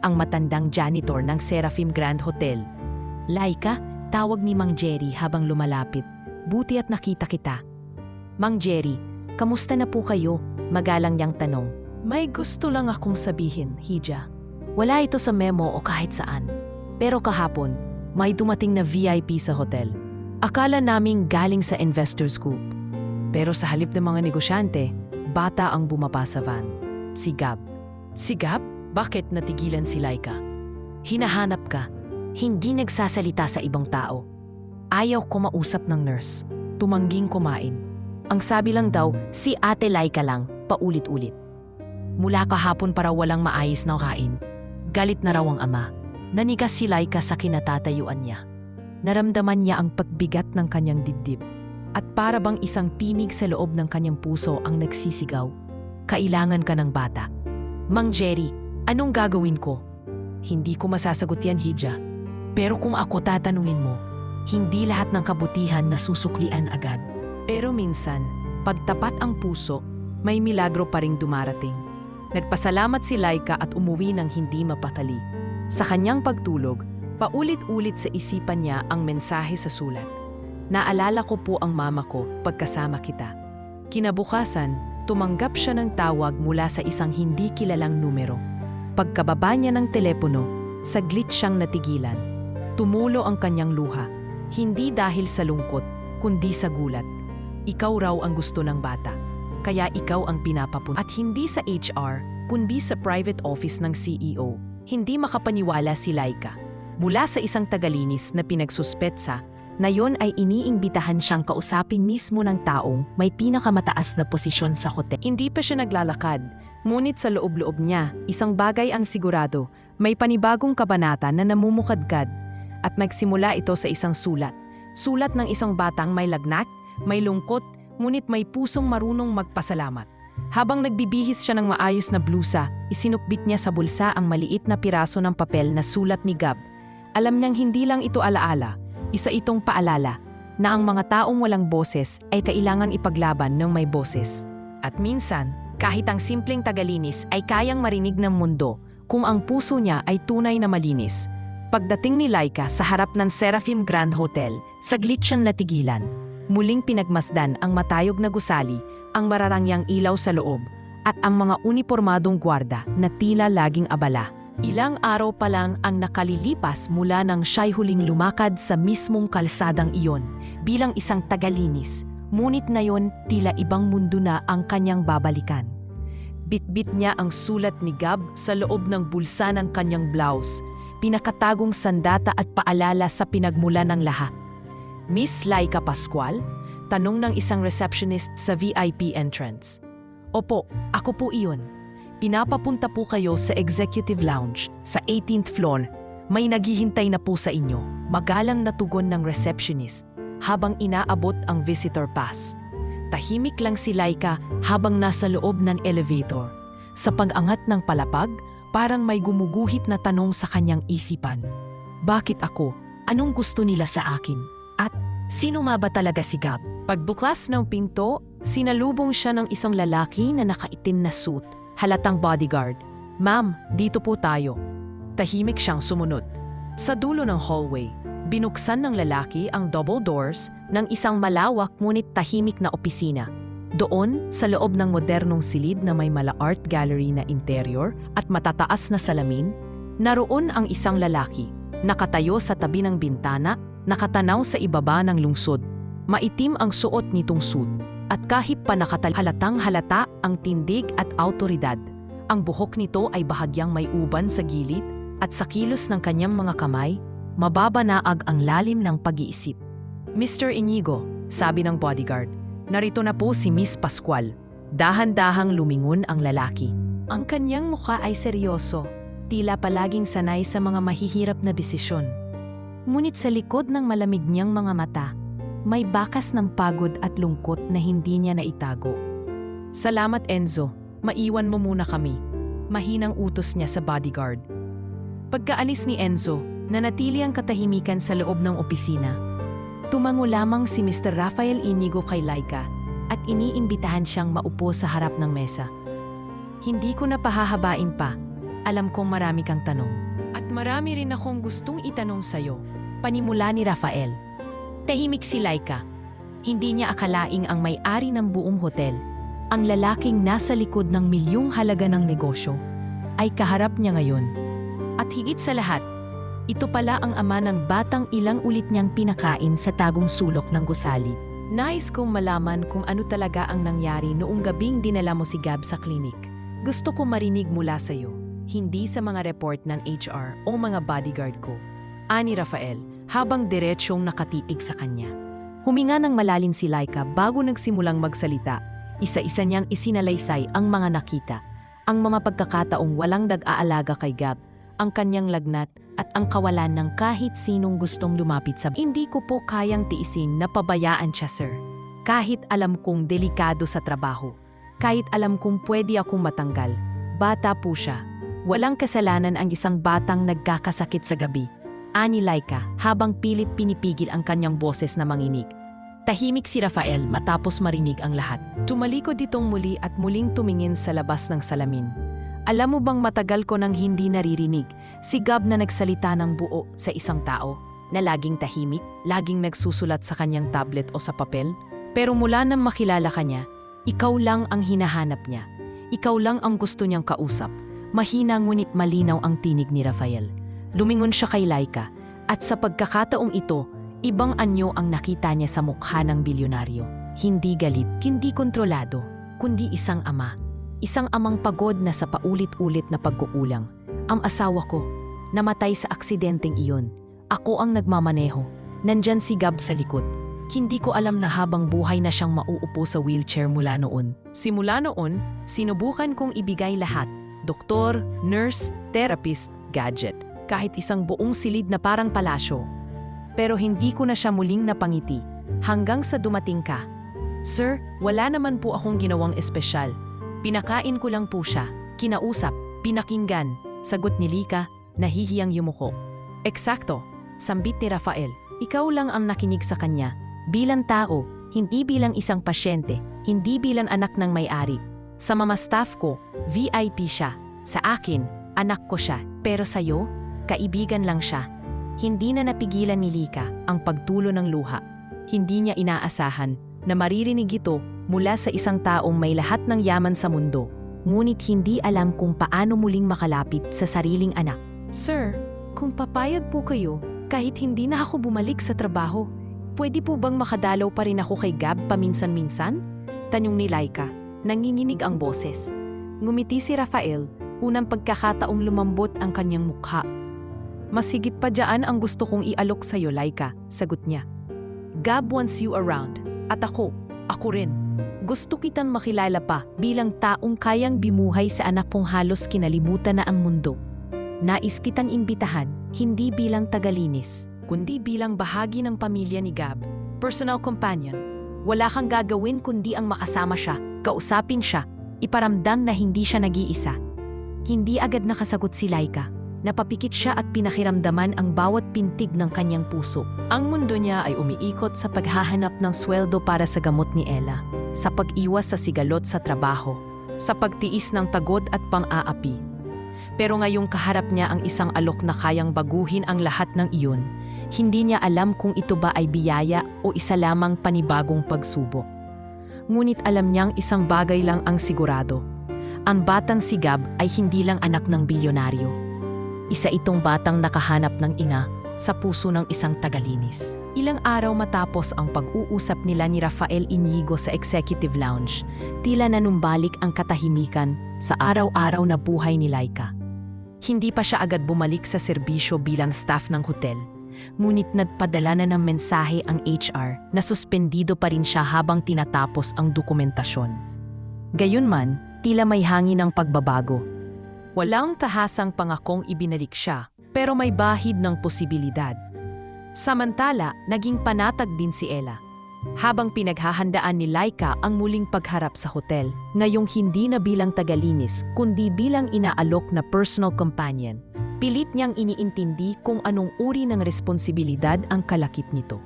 ang matandang janitor ng Seraphim Grand Hotel. Laika, tawag ni Mang Jerry habang lumalapit. Buti at nakita kita. Mang Jerry, kamusta na po kayo? Magalang niyang tanong. May gusto lang akong sabihin, Hija. Wala ito sa memo o kahit saan. Pero kahapon, may dumating na VIP sa hotel. Akala naming galing sa investors group. Pero sa halip ng mga negosyante, bata ang bumaba sa van. Si Gab. Si Gab? Bakit natigilan si Laika? Hinahanap ka. Hindi nagsasalita sa ibang tao. Ayaw ko mausap ng nurse. Tumangging kumain. Ang sabi lang daw, si Ate Laika lang, paulit-ulit. Mula kahapon para walang maayos na kain. Galit na raw ang ama. Nanigas si Laika sa kinatatayuan niya. Naramdaman niya ang pagbigat ng kanyang dibdib. At para bang isang tinig sa loob ng kanyang puso ang nagsisigaw. Kailangan ka ng bata. Mang Jerry, anong gagawin ko? Hindi ko masasagot yan, Hija. Pero kung ako tatanungin mo, hindi lahat ng kabutihan nasusuklian agad. Pero minsan, pagtapat ang puso, may milagro pa ring dumarating. Nagpasalamat si Laika at umuwi ng hindi mapakali. Sa kanyang pagtulog, paulit-ulit sa isipan niya ang mensahe sa sulat. Naalala ko po ang mama ko pagkasama kita. Kinabukasan, tumanggap siya ng tawag mula sa isang hindi kilalang numero. Pagkababa niya ng telepono, saglit siyang natigilan. Tumulo ang kanyang luha, hindi dahil sa lungkot, kundi sa gulat. Ikaw raw ang gusto ng bata, kaya ikaw ang pinapapun. At hindi sa HR, kundi sa private office ng CEO. Hindi makapaniwala si Laika. Mula sa isang tagalinis na pinagsuspetsa, na yon ay iniimbitahan siyang kausapin mismo ng taong may pinakamataas na posisyon sa hotel. Hindi pa siya naglalakad, ngunit sa loob-loob niya, isang bagay ang sigurado, may panibagong kabanata na namumukadkad. At magsimula ito sa isang sulat. Sulat ng isang batang may lagnat, may lungkot, ngunit may pusong marunong magpasalamat. Habang nagbibihis siya ng maayos na blusa, isinukbit niya sa bulsa ang maliit na piraso ng papel na sulat ni Gab. Alam niyang hindi lang ito alaala, isa itong paalala na ang mga taong walang boses ay kailangang ipaglaban ng may boses. At minsan, kahit ang simpleng tagalinis ay kayang marinig ng mundo kung ang puso niya ay tunay na malinis. Pagdating ni Laika sa harap ng Seraphim Grand Hotel, saglit siyang natigilan. Muling pinagmasdan ang matayog na gusali, ang mararangyang ilaw sa loob, at ang mga unipormadong gwarda na tila laging abala. Ilang araw pa lang ang nakalilipas mula nang siya'y huling lumakad sa mismong kalsadang iyon bilang isang tagalinis. Ngunit ngayon, tila ibang mundo na ang kanyang babalikan. Bitbit niya ang sulat ni Gab sa loob ng bulsa ng kanyang blouse, pinakatagong sandata at paalala sa pinagmula ng lahat. Miss Laika Pascual? Tanong ng isang receptionist sa VIP entrance. Opo, ako po iyon. Pinapapunta po kayo sa Executive Lounge sa 18th floor. May naghihintay na po sa inyo. Magalang na tugon ng receptionist. habang inaabot ang visitor pass. Tahimik lang si Laika habang nasa loob ng elevator. Sa pag-angat ng palapag, parang may gumuguhit na tanong sa kanyang isipan. Bakit ako? Anong gusto nila sa akin? At sino nga ba talaga si Gab? Pagbuklas ng pinto, sinalubong siya ng isang lalaki na nakaitim na suit, halatang bodyguard. Ma'am, dito po tayo. Tahimik siyang sumunod. Sa dulo ng hallway, binuksan ng lalaki ang double doors ng isang malawak ngunit tahimik na opisina. Doon, sa loob ng modernong silid na may mala art gallery na interior at matataas na salamin, naroon ang isang lalaki, nakatayo sa tabi ng bintana, nakatanaw sa ibaba ng lungsod. Maitim ang suot nitong suit, at kahit pa halatang halata ang tindig at autoridad. Ang buhok nito ay bahagyang may uban sa gilid at sa kilos ng kanyang mga kamay, mababanaag ang lalim ng pag-iisip. Mr. Inigo, sabi ng bodyguard, narito na po si Miss Pascual. Dahan-dahang lumingon ang lalaki. Ang kanyang mukha ay seryoso, tila palaging sanay sa mga mahihirap na desisyon. Ngunit sa likod ng malamig niyang mga mata, may bakas ng pagod at lungkot na hindi niya naitago. Salamat Enzo, maiwan mo muna kami. Mahinang utos niya sa bodyguard. Pagkaalis ni Enzo, nanatili ang katahimikan sa loob ng opisina. Tumango lamang si Mr. Rafael Inigo kay Laika at iniimbitahan siyang maupo sa harap ng mesa. Hindi ko na pahahabain pa. Alam kong marami kang tanong. At marami rin akong gustong itanong sa'yo. Panimula ni Rafael. Tahimik si Laika. Hindi niya akalaing ang may-ari ng buong hotel, ang lalaking nasa likod ng milyong halaga ng negosyo, ay kaharap niya ngayon. At higit sa lahat, ito pala ang ama ng batang ilang ulit niyang pinakain sa tagong sulok ng gusali. Nais kong malaman kung ano talaga ang nangyari noong gabing dinala mo si Gab sa klinik. Gusto ko marinig mula sa iyo, hindi sa mga report ng HR o mga bodyguard ko. Ani Rafael, habang diretsyong nakatiig sa kanya. Huminga ng malalim si Laika bago nagsimulang magsalita. Isa-isa niyang isinalaysay ang mga nakita, ang mga pagkakataong walang nag-aalaga kay Gab, ang kanyang lagnat at ang kawalan ng kahit sinong gustong lumapit sa Hindi ko po kayang tiisin na pabayaan siya, sir. Kahit alam kong delikado sa trabaho, kahit alam kong pwede akong matanggal, bata po siya. Walang kasalanan ang isang batang nagkakasakit sa gabi. Ani Laika habang pilit pinipigil ang kanyang boses na manginig. Tahimik si Rafael matapos marinig ang lahat. Tumalikod itong muli at muling tumingin sa labas ng salamin. Alam mo bang matagal ko nang hindi naririnig si Gab na nagsalita ng buo sa isang tao na laging tahimik, laging nagsusulat sa kanyang tablet o sa papel? Pero mula nang makilala ka niya, ikaw lang ang hinahanap niya. Ikaw lang ang gusto niyang kausap. Mahina ngunit malinaw ang tinig ni Rafael. Lumingon siya kay Laika at sa pagkakataong ito, ibang anyo ang nakita niya sa mukha ng bilyonaryo. Hindi galit, hindi kontrolado, kundi isang ama. Isang amang pagod na sa paulit-ulit na pagkukulang. Ang asawa ko, namatay sa aksidenteng iyon. Ako ang nagmamaneho. Nandyan si Gab sa likod. Hindi ko alam na habang buhay na siyang mauupo sa wheelchair mula noon. Simula noon, sinubukan kong ibigay lahat. Doktor, nurse, therapist, gadget. Kahit isang buong silid na parang palasyo. Pero hindi ko na siya muling napangiti. Hanggang sa dumating ka. Sir, wala naman po akong ginawang espesyal. Pinakain ko lang po siya, kinausap, pinakinggan, sagot ni Lika, nahihiyang yumuko. Eksakto, sambit ni Rafael, ikaw lang ang nakinig sa kanya, bilang tao, hindi bilang isang pasyente, hindi bilang anak ng may-ari. Sa mga staff ko, VIP siya. Sa akin, anak ko siya. Pero sa'yo, kaibigan lang siya. Hindi na napigilan ni Lika ang pagtulo ng luha. Hindi niya inaasahan na maririnig ito mula sa isang taong may lahat ng yaman sa mundo, ngunit hindi alam kung paano muling makalapit sa sariling anak. Sir, kung papayag po kayo, kahit hindi na ako bumalik sa trabaho, pwede po bang makadalaw pa rin ako kay Gab paminsan-minsan? Tanong ni Laika, nanginginig ang boses. Ngumiti si Rafael, unang pagkakataong lumambot ang kanyang mukha. Mas higit pa dyan ang gusto kong ialok sa'yo, Laika, sagot niya. Gab wants you around, at ako rin. Gusto kitang makilala pa bilang taong kayang bimuhay sa anak kong halos kinalimutan na ang mundo. Nais kitang imbitahan, hindi bilang tagalinis, kundi bilang bahagi ng pamilya ni Gab. personal companion. Wala kang gagawin kundi ang makasama siya, kausapin siya, iparamdam na hindi siya nag-iisa. Hindi agad nakasagot si Laika. Napapikit siya at pinakiramdaman ang bawat pintig ng kanyang puso. Ang mundo niya ay umiikot sa paghahanap ng sweldo para sa gamot ni Ella, sa pag-iwas sa sigalot sa trabaho, sa pagtiis ng tagod at pang-aapi. Pero ngayong kaharap niya ang isang alok na kayang baguhin ang lahat ng iyon, hindi niya alam kung ito ba ay biyaya o isa lamang panibagong pagsubok. Ngunit alam niyang isang bagay lang ang sigurado. Ang batang si Gab ay hindi lang anak ng bilyonaryo. Isa itong batang nakahanap ng ina sa puso ng isang tagalinis. Ilang araw matapos ang pag-uusap nila ni Rafael Inigo sa Executive Lounge, tila nanumbalik ang katahimikan sa araw-araw na buhay ni Laika. Hindi pa siya agad bumalik sa serbisyo bilang staff ng hotel, ngunit nagpadala na ng mensahe ang HR na suspendido pa rin siya habang tinatapos ang dokumentasyon. Gayunman, tila may hangin ng pagbabago. Walang tahasang pangakong ibinalik siya, pero may bahid ng posibilidad. Samantala, naging panatag din si Ella. Habang pinaghahandaan ni Laika ang muling pagharap sa hotel, ngayong hindi na bilang tagalinis, kundi bilang inaalok na personal companion, pilit niyang iniintindi kung anong uri ng responsibilidad ang kalakip nito.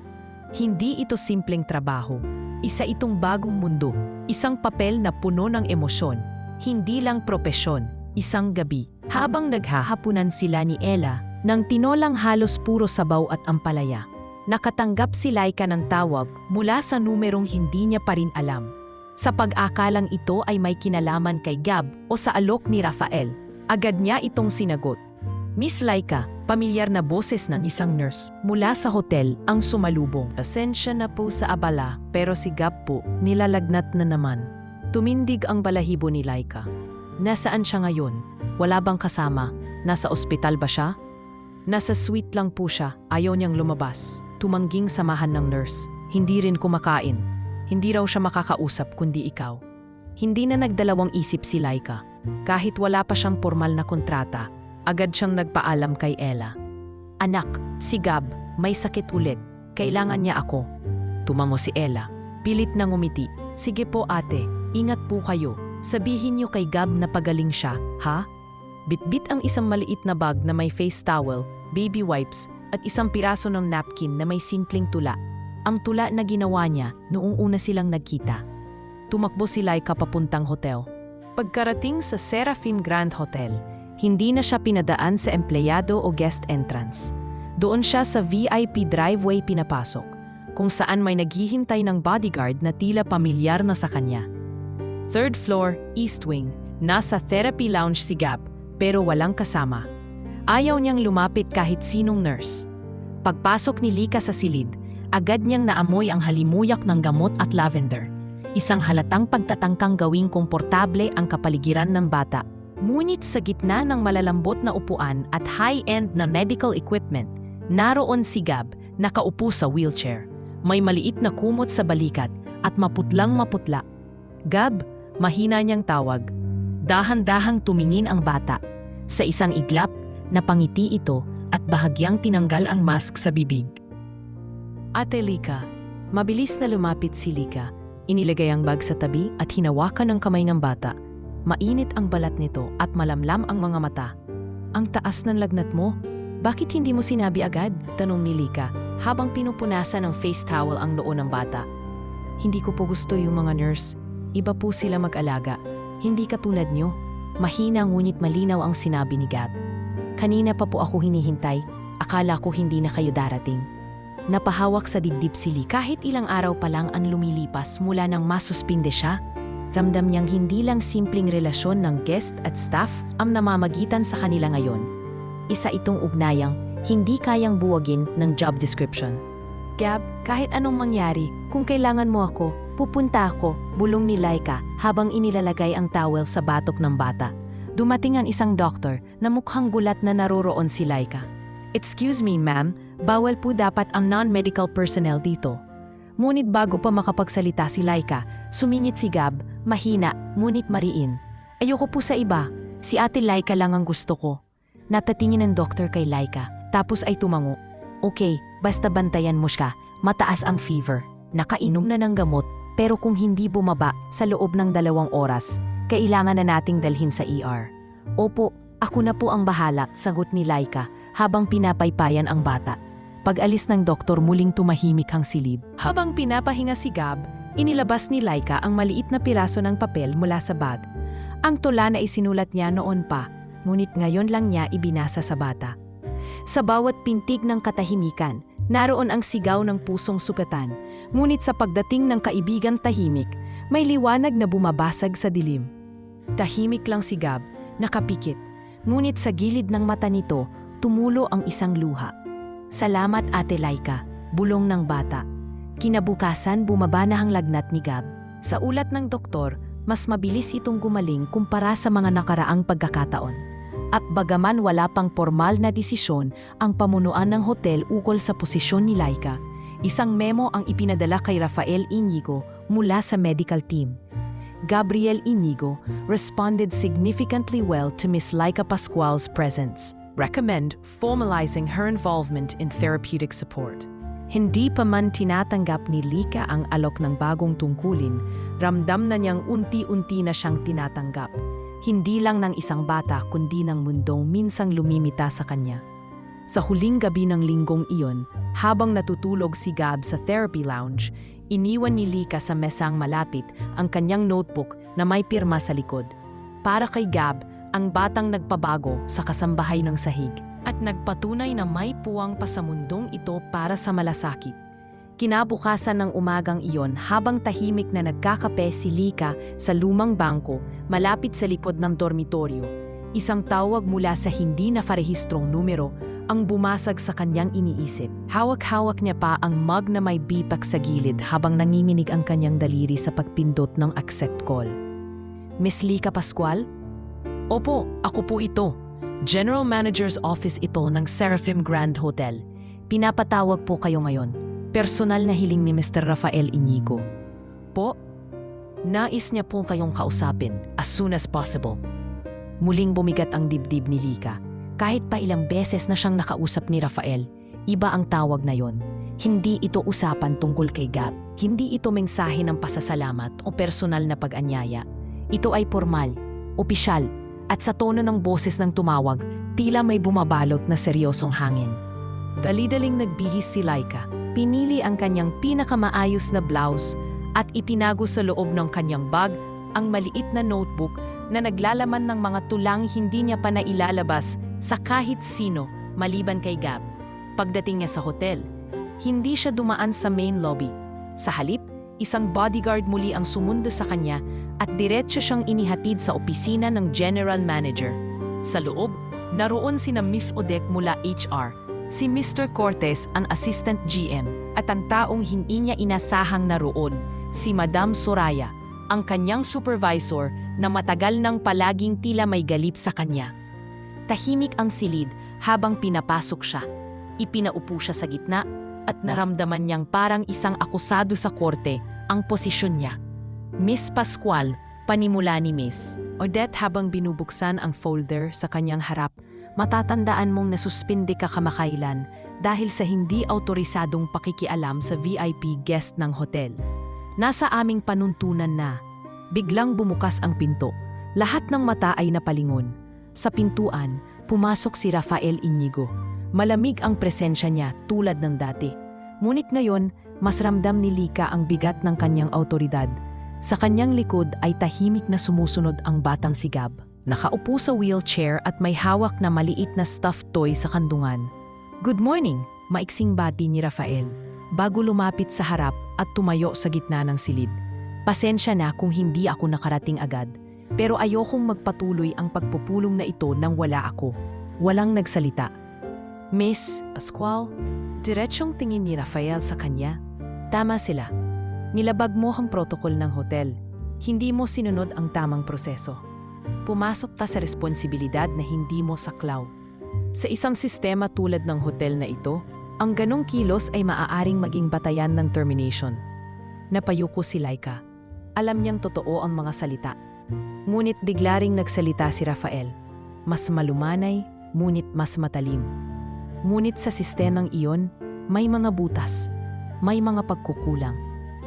Hindi ito simpleng trabaho. Isa itong bagong mundo, isang papel na puno ng emosyon, hindi lang propesyon. Isang gabi, habang naghahapunan sila ni Ella nang tinolang halos puro sabaw at ampalaya, nakatanggap si Laika ng tawag mula sa numerong hindi niya pa rin alam. Sa pag-akalang ito ay may kinalaman kay Gab o sa alok ni Rafael, agad niya itong sinagot. Miss Laika, pamilyar na boses ng isang nurse mula sa hotel ang sumalubong. Pasensya na po sa abala, pero si Gab po nilalagnat na naman. Tumindig ang balahibo ni Laika. Nasaan siya ngayon? Wala bang kasama? Nasa ospital ba siya? Nasa suite lang po siya, ayaw niyang lumabas. Tumangging samahan ng nurse. Hindi rin kumakain. Hindi raw siya makakausap kundi ikaw. Hindi na nagdalawang isip si Laika. Kahit wala pa siyang formal na kontrata, agad siyang nagpaalam kay Ella. Anak, si Gab, may sakit ulit. Kailangan niya ako. Tumango si Ella. Pilit na ngumiti. Sige po ate, ingat po kayo. Sabihin niyo kay Gab na pagaling siya, ha? Bitbit ang isang maliit na bag na may face towel, baby wipes, at isang piraso ng napkin na may simpleng tula. Ang tula na ginawa niya noong una silang nagkita. Tumakbo si Laika papuntang hotel. Pagkarating sa Seraphim Grand Hotel, hindi na siya pinadaan sa empleyado o guest entrance. Doon siya sa VIP driveway pinapasok, kung saan may naghihintay ng bodyguard na tila pamilyar na sa kanya. Third floor, East Wing, nasa therapy lounge si Gab, pero walang kasama. Ayaw niyang lumapit kahit sinong nurse. Pagpasok ni Lika sa silid, agad niyang naamoy ang halimuyak ng gamot at lavender. Isang halatang pagtatangkang gawing komportable ang kapaligiran ng bata. Ngunit sa gitna ng malalambot na upuan at high-end na medical equipment, naroon si Gab, nakaupo sa wheelchair. May maliit na kumot sa balikat at maputlang maputla. Gab, mahina niyang tawag. Dahan-dahang tumingin ang bata. Sa isang iglap, napangiti ito at bahagyang tinanggal ang mask sa bibig. Ate Lika, mabilis na lumapit si Lika. Inilagay ang bag sa tabi at hinawakan ng kamay ng bata. Mainit ang balat nito at malamlam ang mga mata. Ang taas ng lagnat mo? Bakit hindi mo sinabi agad? Tanong ni Lika habang pinupunasan ng face towel ang noo ng bata. Hindi ko po gusto yung mga nurse. Iba po sila mag-alaga. Hindi katulad nyo. Mahina ngunit malinaw ang sinabi ni Gab. Kanina pa po ako hinihintay. Akala ko hindi na kayo darating. Napahawak sa dibdib si Lee kahit ilang araw pa lang ang lumilipas mula nang masuspinde siya. Ramdam niyang hindi lang simpleng relasyon ng guest at staff ang namamagitan sa kanila ngayon. Isa itong ugnayang hindi kayang buwagin ng job description. Gab, kahit anong mangyari, kung kailangan mo ako, pupunta ako, bulong ni Laika habang inilalagay ang towel sa batok ng bata. Dumating ang isang doktor na mukhang gulat na naroroon si Laika. Excuse me, ma'am, bawal po dapat ang non-medical personnel dito. Ngunit bago pa makapagsalita si Laika, sumingit si Gab, mahina, ngunit mariin. Ayoko po sa iba, si Ate Laika lang ang gusto ko. Natatingin ng doktor kay Laika, tapos ay tumango. Okay, basta bantayan mo siya Mataas ang fever. Nakainom na ng gamot, pero kung hindi bumaba sa loob ng 2 oras, kailangan na nating dalhin sa ER. Opo, ako na po ang bahala, sagot ni Laika habang pinapaypayan ang bata. Pag-alis ng doktor, muling tumahimik ang silid. Habang pinapahinga si Gab, inilabas ni Laika ang maliit na piraso ng papel mula sa bag. Ang tula na isinulat niya noon pa, ngunit ngayon lang niya ibinasa sa bata. Sa bawat pintig ng katahimikan, naroon ang sigaw ng pusong sugatan, ngunit sa pagdating ng kaibigan tahimik, may liwanag na bumabasag sa dilim. Tahimik lang si Gab, nakapikit, ngunit sa gilid ng mata nito, tumulo ang isang luha. Salamat Ate Laika, bulong ng bata. Kinabukasan bumaba na ang lagnat ni Gab. Sa ulat ng doktor, mas mabilis itong gumaling kumpara sa mga nakaraang pagkakataon. At bagaman wala pang formal na desisyon ang pamunuan ng hotel ukol sa posisyon ni Laika, isang memo ang ipinadala kay Rafael Inigo mula sa medical team. Gabriel Inigo responded significantly well to Miss Laika Pascual's presence. Recommend formalizing her involvement in therapeutic support. Hindi pa man tinatanggap ni Lika ang alok ng bagong tungkulin, ramdam na niyang unti-unti na siyang tinatanggap. Hindi lang ng isang bata kundi ng mundong minsang lumimita sa kanya. Sa huling gabi ng linggong iyon, habang natutulog si Gab sa therapy lounge, iniwan ni Lika sa mesang malapit ang kanyang notebook na may pirma sa likod. Para kay Gab, ang batang nagpabago sa kasambahay ng sahig at nagpatunay na may puwang pa sa mundong ito para sa malasakit. Kinabukasan ng umagang iyon habang tahimik na nagkakape si Lika sa lumang bangko malapit sa likod ng dormitoryo, isang tawag mula sa hindi nakarehistrong numero ang bumasag sa kanyang iniisip. Hawak-hawak niya pa ang mug na may bipak sa gilid habang nanginginig ang kanyang daliri sa pagpindot ng accept call. Miss Lika Pascual? Opo, ako po ito. General Manager's Office ito ng Seraphim Grand Hotel. Pinapatawag po kayo ngayon. Personal na hiling ni Mr. Rafael Inigo. Po, nais niya po kayong kausapin as soon as possible. Muling bumigat ang dibdib ni Lika. Kahit pa ilang beses na siyang nakausap ni Rafael, iba ang tawag na yon. Hindi ito usapan tungkol kay Gab. Hindi ito mensahe ng pasasalamat o personal na pag-anyaya. Ito ay formal, opisyal, at sa tono ng boses ng tumawag, tila may bumabalot na seryosong hangin. Dali-daling nagbihis si Laika. Pinili ang kanyang pinakamaayos na blouse at itinago sa loob ng kanyang bag ang maliit na notebook na naglalaman ng mga tulang hindi niya pa nailalabas sa kahit sino maliban kay Gab. Pagdating niya sa hotel, hindi siya dumaan sa main lobby. Sa halip, isang bodyguard muli ang sumundo sa kanya at diretso siyang inihatid sa opisina ng general manager. Sa loob, naroon sina Miss Odek mula HR, si Mr. Cortez ang assistant GM at ang taong hindi niya inasahang naroon, si Madam Soraya, ang kanyang supervisor na matagal nang palaging tila may galit sa kanya. Tahimik ang silid habang pinapasok siya. Ipinaupo siya sa gitna at naramdaman niyang parang isang akusado sa korte ang posisyon niya. Miss Pascual, panimula ni Miss Odette habang binubuksan ang folder sa kanyang harap. Matatandaan mong nasuspindi ka kamakailan dahil sa hindi autorisadong pakikialam sa VIP guest ng hotel. Nasa aming panuntunan na. Biglang bumukas ang pinto. Lahat ng mata ay napalingon. Sa pintuan, pumasok si Rafael Inigo. Malamig ang presensya niya tulad ng dati. Ngunit ngayon, mas ramdam ni Lika ang bigat ng kanyang autoridad. Sa kanyang likod ay tahimik na sumusunod ang batang si Gab. Nakaupo sa wheelchair at may hawak na maliit na stuffed toy sa kandungan. Good morning, maiksing bati ni Rafael, bago lumapit sa harap at tumayo sa gitna ng silid. Pasensya na kung hindi ako nakarating agad, pero ayokong magpatuloy ang pagpupulong na ito nang wala ako. Walang nagsalita. Miss Pascual, diretsyong tingin ni Rafael sa kanya. Tama sila. Nilabag mo ang protocol ng hotel. Hindi mo sinunod ang tamang proseso. Pumasok ta sa responsibilidad na hindi mo saklaw. Sa isang sistema tulad ng hotel na ito, ang ganong kilos ay maaaring maging batayan ng termination. Napayuko si Laika. Alam niyang totoo ang mga salita. Ngunit bigla ring nagsalita si Rafael. Mas malumanay, ngunit mas matalim. Ngunit sa sistemang iyon, may mga butas. may mga pagkukulang.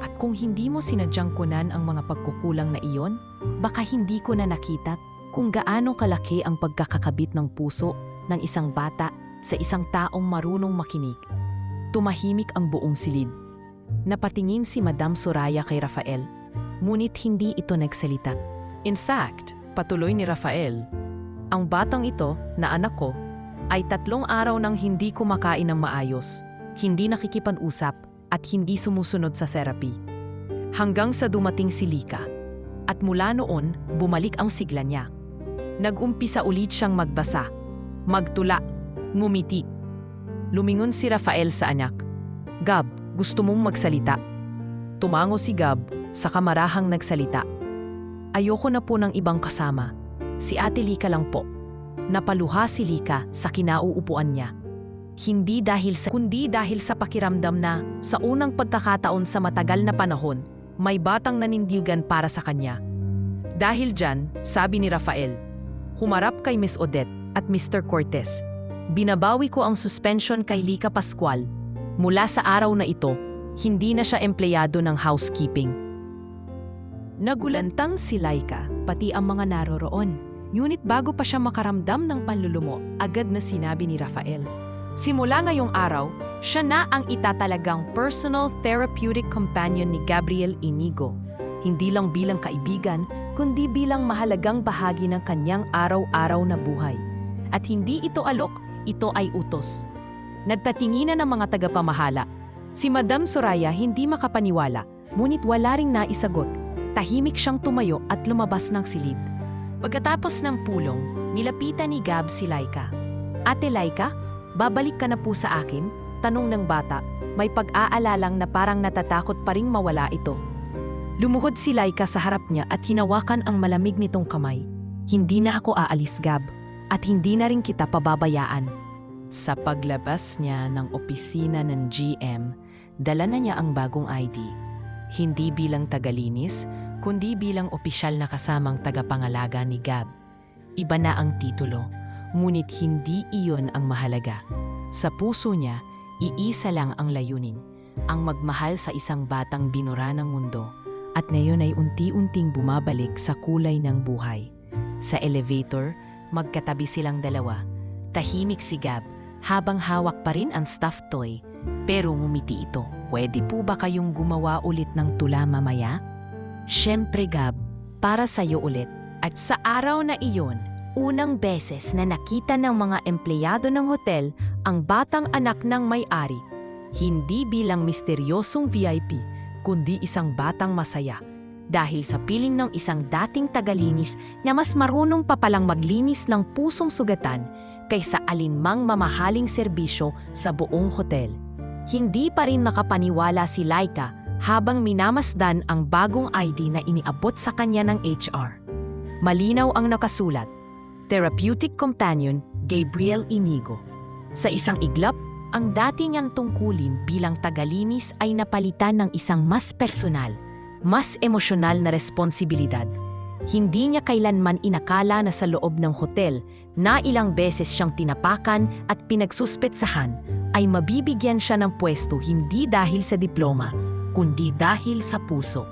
At kung hindi mo sinadyang kunan ang mga pagkukulang na iyon, baka hindi ko na nakita kung gaano kalaki ang pagkakakabit ng puso ng isang bata sa isang taong marunong makinig. Tumahimik ang buong silid. Napatingin si Madam Soraya kay Rafael, ngunit hindi ito nagsalita. In fact, patuloy ni Rafael, ang batang ito na anak ko ay 3 araw nang hindi kumakain ng maayos, hindi nakikipan-usap at hindi sumusunod sa therapy. Hanggang sa dumating si Lika. At mula noon, bumalik ang sigla niya. Nag-umpisa ulit siyang magbasa, magtula, ngumiti. Lumingon si Rafael sa anak. Gab, gusto mong magsalita? Tumango si Gab, sa kamarahang nagsalita. Ayoko na po ng ibang kasama. Si Ate Lika lang po. Napaluha si Lika sa kinauupuan niya. Kundi dahil sa pakiramdam na sa unang pagkakataon sa matagal na panahon, may batang nanindigan para sa kanya. Dahil dyan, sabi ni Rafael, humarap kay Miss Odette at Mr. Cortez. Binabawi ko ang suspension kay Lika Pascual. Mula sa araw na ito, hindi na siya empleyado ng housekeeping. Nagulantang si Laika, pati ang mga naroroon. Ngunit bago pa siya makaramdam ng panlulumo, agad na sinabi ni Rafael. Simula ngayong araw, siya na ang itatalagang personal therapeutic companion ni Gabriel Inigo. Hindi lang bilang kaibigan, kundi bilang mahalagang bahagi ng kanyang araw-araw na buhay. At hindi ito alok, ito ay utos. Nagtatinginan ng mga tagapamahala. Si Madam Soraya hindi makapaniwala, ngunit wala ring naisagot. Tahimik siyang tumayo at lumabas ng silid. Pagkatapos ng pulong, nilapitan ni Gab si Laika. Ate Laika, babalik ka na po sa akin? Tanong ng bata, may pag-aalalang na parang natatakot pa ring mawala ito. Lumuhod si Laika sa harap niya at hinawakan ang malamig nitong kamay. Hindi na ako aalis, Gab, at hindi na rin kita pababayaan. Sa paglabas niya ng opisina ng GM, dala na niya ang bagong ID. Hindi bilang tagalinis, kundi bilang opisyal na kasamang tagapangalaga ni Gab. Iba na ang titulo, ngunit hindi iyon ang mahalaga. Sa puso niya, iisa lang ang layunin, ang magmahal sa isang batang binura ng mundo, at ngayon ay unti-unting bumabalik sa kulay ng buhay. Sa elevator, magkatabi silang dalawa. Tahimik si Gab, habang hawak pa rin ang stuffed toy. Pero ngumiti ito, pwede po ba kayong gumawa ulit ng tula mamaya? Siyempre Gab, para sa'yo ulit. At sa araw na iyon, unang beses na nakita ng mga empleyado ng hotel ang batang anak ng may-ari. Hindi bilang misteryosong VIP, kundi isang batang masaya. Dahil sa piling ng isang dating tagalinis na mas marunong pa palang maglinis ng pusong sugatan kaysa alinmang mamahaling serbisyo sa buong hotel. Hindi pa rin nakapaniwala si Laika habang minamasdan ang bagong ID na iniabot sa kanya ng HR. Malinaw ang nakasulat, Therapeutic Companion Gabriel Inigo. Sa isang iglap, ang dati niyang tungkulin bilang tagalinis ay napalitan ng isang mas personal, mas emosyonal na responsibilidad. Hindi niya kailanman inakala na sa loob ng hotel na ilang beses siyang tinapakan at pinagsuspetsahan ay mabibigyan siya ng pwesto hindi dahil sa diploma, kundi dahil sa puso.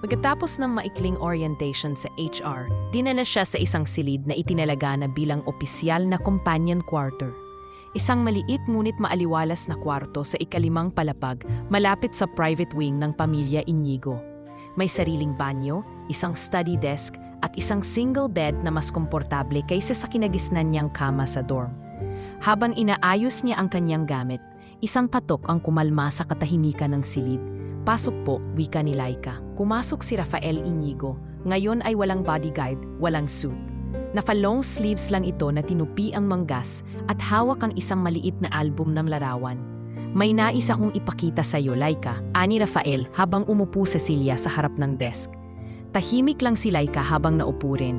Pagkatapos ng maikling orientation sa HR, dinala siya sa isang silid na itinalaga na bilang opisyal na companion quarter. Isang maliit ngunit maaliwalas na kwarto sa ikalimang palapag malapit sa private wing ng pamilya Inigo. May sariling banyo, isang study desk at isang single bed na mas komportable kaysa sa kinagisnan niyang kama sa dorm. Habang inaayos niya ang kanyang gamit, isang patok ang kumalma sa katahimikan ng silid. Pasok po, wika ni Laika. Kumasok si Rafael Inigo. Ngayon ay walang bodyguard, walang suit. Naka-long sleeves lang ito na tinupi ang manggas at hawak ang isang maliit na album ng larawan. May nais akong ipakita sa iyo, Laika, ani Rafael habang umupo sa silya sa harap ng desk. Tahimik lang si Laika habang naupo rin.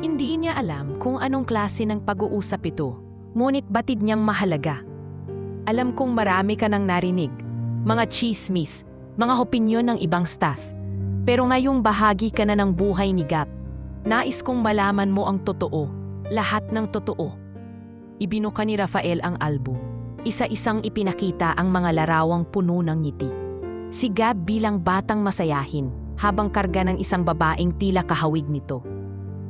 Hindi niya alam kung anong klase ng pag-uusap ito, ngunit batid niyang mahalaga. Alam kong marami ka nang narinig, mga chismis, mga opinyon ng ibang staff. Pero ngayong bahagi ka na ng buhay ni Gab. Nais kong malaman mo ang totoo, lahat ng totoo. Ibinuka ni Rafael ang album. Isa-isang ipinakita ang mga larawang puno ng ngiti. Si Gab bilang batang masayahin, habang karga ng isang babaeng tila kahawig nito.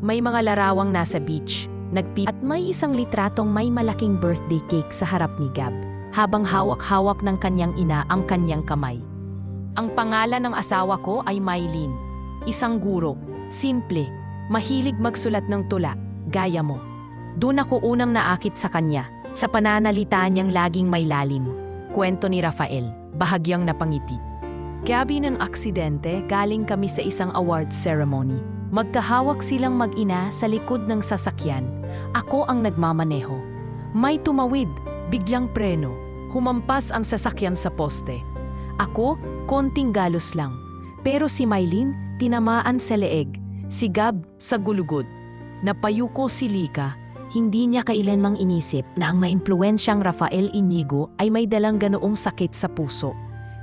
May mga larawang nasa beach, at may isang litratong may malaking birthday cake sa harap ni Gab, habang hawak-hawak ng kanyang ina ang kanyang kamay. Ang pangalan ng asawa ko ay Mylene, isang guro, simple, mahilig magsulat ng tula, gaya mo. Doon ako unang naakit sa kanya, sa pananalita niyang laging may lalim. Kwento ni Rafael, bahagyang napangiti. Gabi ng aksidente, galing kami sa isang award ceremony. Magkahawak silang mag-ina sa likod ng sasakyan. Ako ang nagmamaneho. May tumawid, biglang preno. Humampas ang sasakyan sa poste. Ako, konting galos lang. Pero si Mylene, tinamaan sa leeg. Si Gab, sa gulugod. Napayuko si Lika. Hindi niya kailanmang inisip na ang maimpluwensyang Rafael Inigo ay may dalang ganoong sakit sa puso.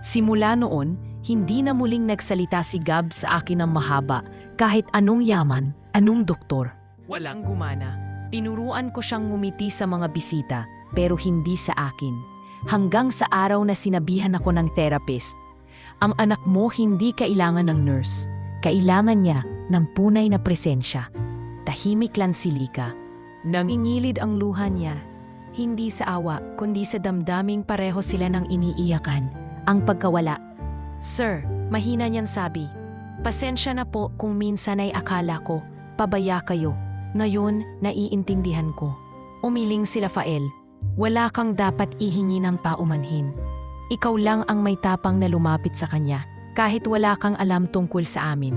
Simula noon, hindi na muling nagsalita si Gab sa akin ng mahaba, kahit anong yaman, anong doktor. Walang gumana. Tinuruan ko siyang ngumiti sa mga bisita, pero hindi sa akin. Hanggang sa araw na sinabihan ako ng therapist, ang anak mo hindi kailangan ng nurse. Kailangan niya ng punay na presensya. Tahimik lang si Lika. Nangingilid ang luha niya. Hindi sa awa, kundi sa damdaming pareho sila ng iniiyakan. Ang pagkawala. Sir, mahina niyang sabi. Pasensya na po kung minsan ay akala ko, pabaya kayo. Ngayon, naiintindihan ko. Umiling si Rafael. Wala kang dapat ihingi ng paumanhin. Ikaw lang ang may tapang na lumapit sa kanya, kahit wala kang alam tungkol sa amin.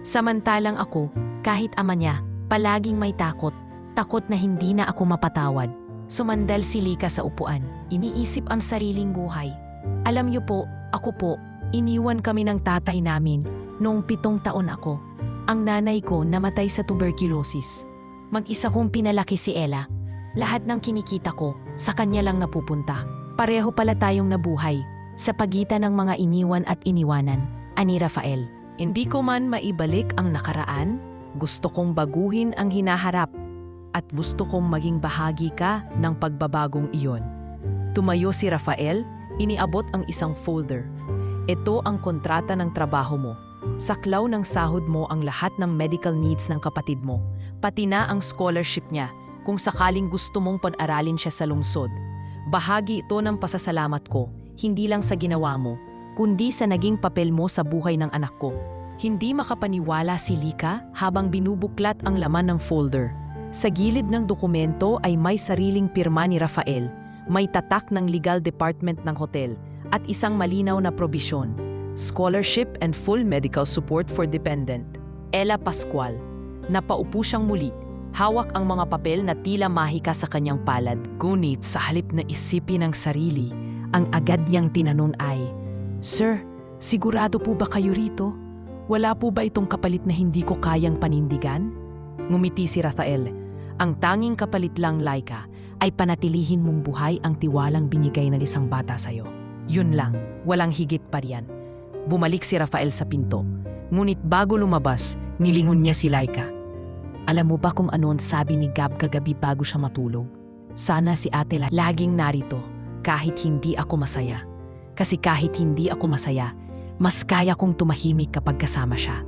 Samantalang ako, kahit ama niya, palaging may takot. Takot na hindi na ako mapatawad. Sumandal si Lika sa upuan. Iniisip ang sariling buhay. Alam niyo po, ako po, iniwan kami ng tatay namin noong 7 taon ako. Ang nanay ko namatay sa tuberculosis. Mag-isa kong pinalaki si Ella. Lahat ng kinikita ko, sa kanya lang napupunta. Pareho pala tayong nabuhay, sa pagitan ng mga iniwan at iniwanan, ani Rafael. Hindi ko man maibalik ang nakaraan, gusto kong baguhin ang hinaharap, at gusto kong maging bahagi ka ng pagbabagong iyon. Tumayo si Rafael, iniabot ang isang folder. Ito ang kontrata ng trabaho mo. Saklaw ng sahod mo ang lahat ng medical needs ng kapatid mo, pati na ang scholarship niya kung sakaling gusto mong pag-aralin siya sa lungsod. Bahagi ito ng pasasalamat ko, hindi lang sa ginawa mo, kundi sa naging papel mo sa buhay ng anak ko. Hindi makapaniwala si Lika habang binubuklat ang laman ng folder. Sa gilid ng dokumento ay may sariling pirma ni Rafael, may tatak ng legal department ng hotel, at isang malinaw na probisyon. Scholarship and full medical support for dependent. Ella Pascual. Napaupo siyang muli. Hawak ang mga papel na tila mahika sa kanyang palad. Ngunit sa halip na isipin ang sarili, ang agad niyang tinanong ay, Sir, sigurado po ba kayo rito? Wala po ba itong kapalit na hindi ko kayang panindigan? Ngumiti si Rafael. Ang tanging kapalit lang, Laika, ay panatilihin mong buhay ang tiwalang binigay ng isang bata sa'yo. Yun lang, walang higit pa riyan. Bumalik si Rafael sa pinto. Ngunit bago lumabas, nilingon niya si Laika. Alam mo ba kung ano ang sabi ni Gab kagabi bago siya matulog? Sana si Ate laging narito, kahit hindi ako masaya. Kasi kahit hindi ako masaya, mas kaya kong tumahimik kapag kasama siya.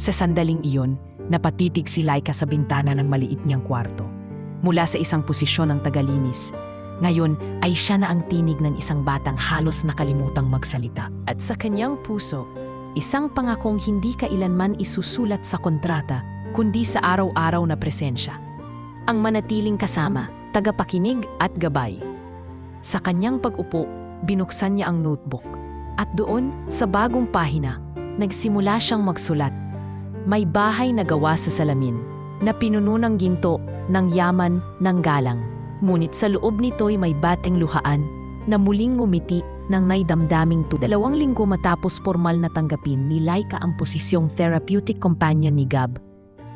Sa sandaling iyon, napatitig si Laika sa bintana ng maliit niyang kwarto. Mula sa isang posisyon ng tagalinis, ngayon ay siya na ang tinig ng isang batang halos nakalimutang magsalita. At sa kanyang puso, isang pangakong hindi kailanman isusulat sa kontrata, kundi sa araw-araw na presensya. Ang manatiling kasama, tagapakinig at gabay. Sa kanyang pag-upo, binuksan niya ang notebook. At doon, sa bagong pahina, nagsimula siyang magsulat. May bahay na gawa sa salamin, na pinuno ng ginto, ng yaman, ng galang. Ngunit sa loob nito'y may bating luhaan, na muling ngumiti ng may damdaming 2 linggo matapos formal na tanggapin ni Laika ang posisyong therapeutic companion ni Gab.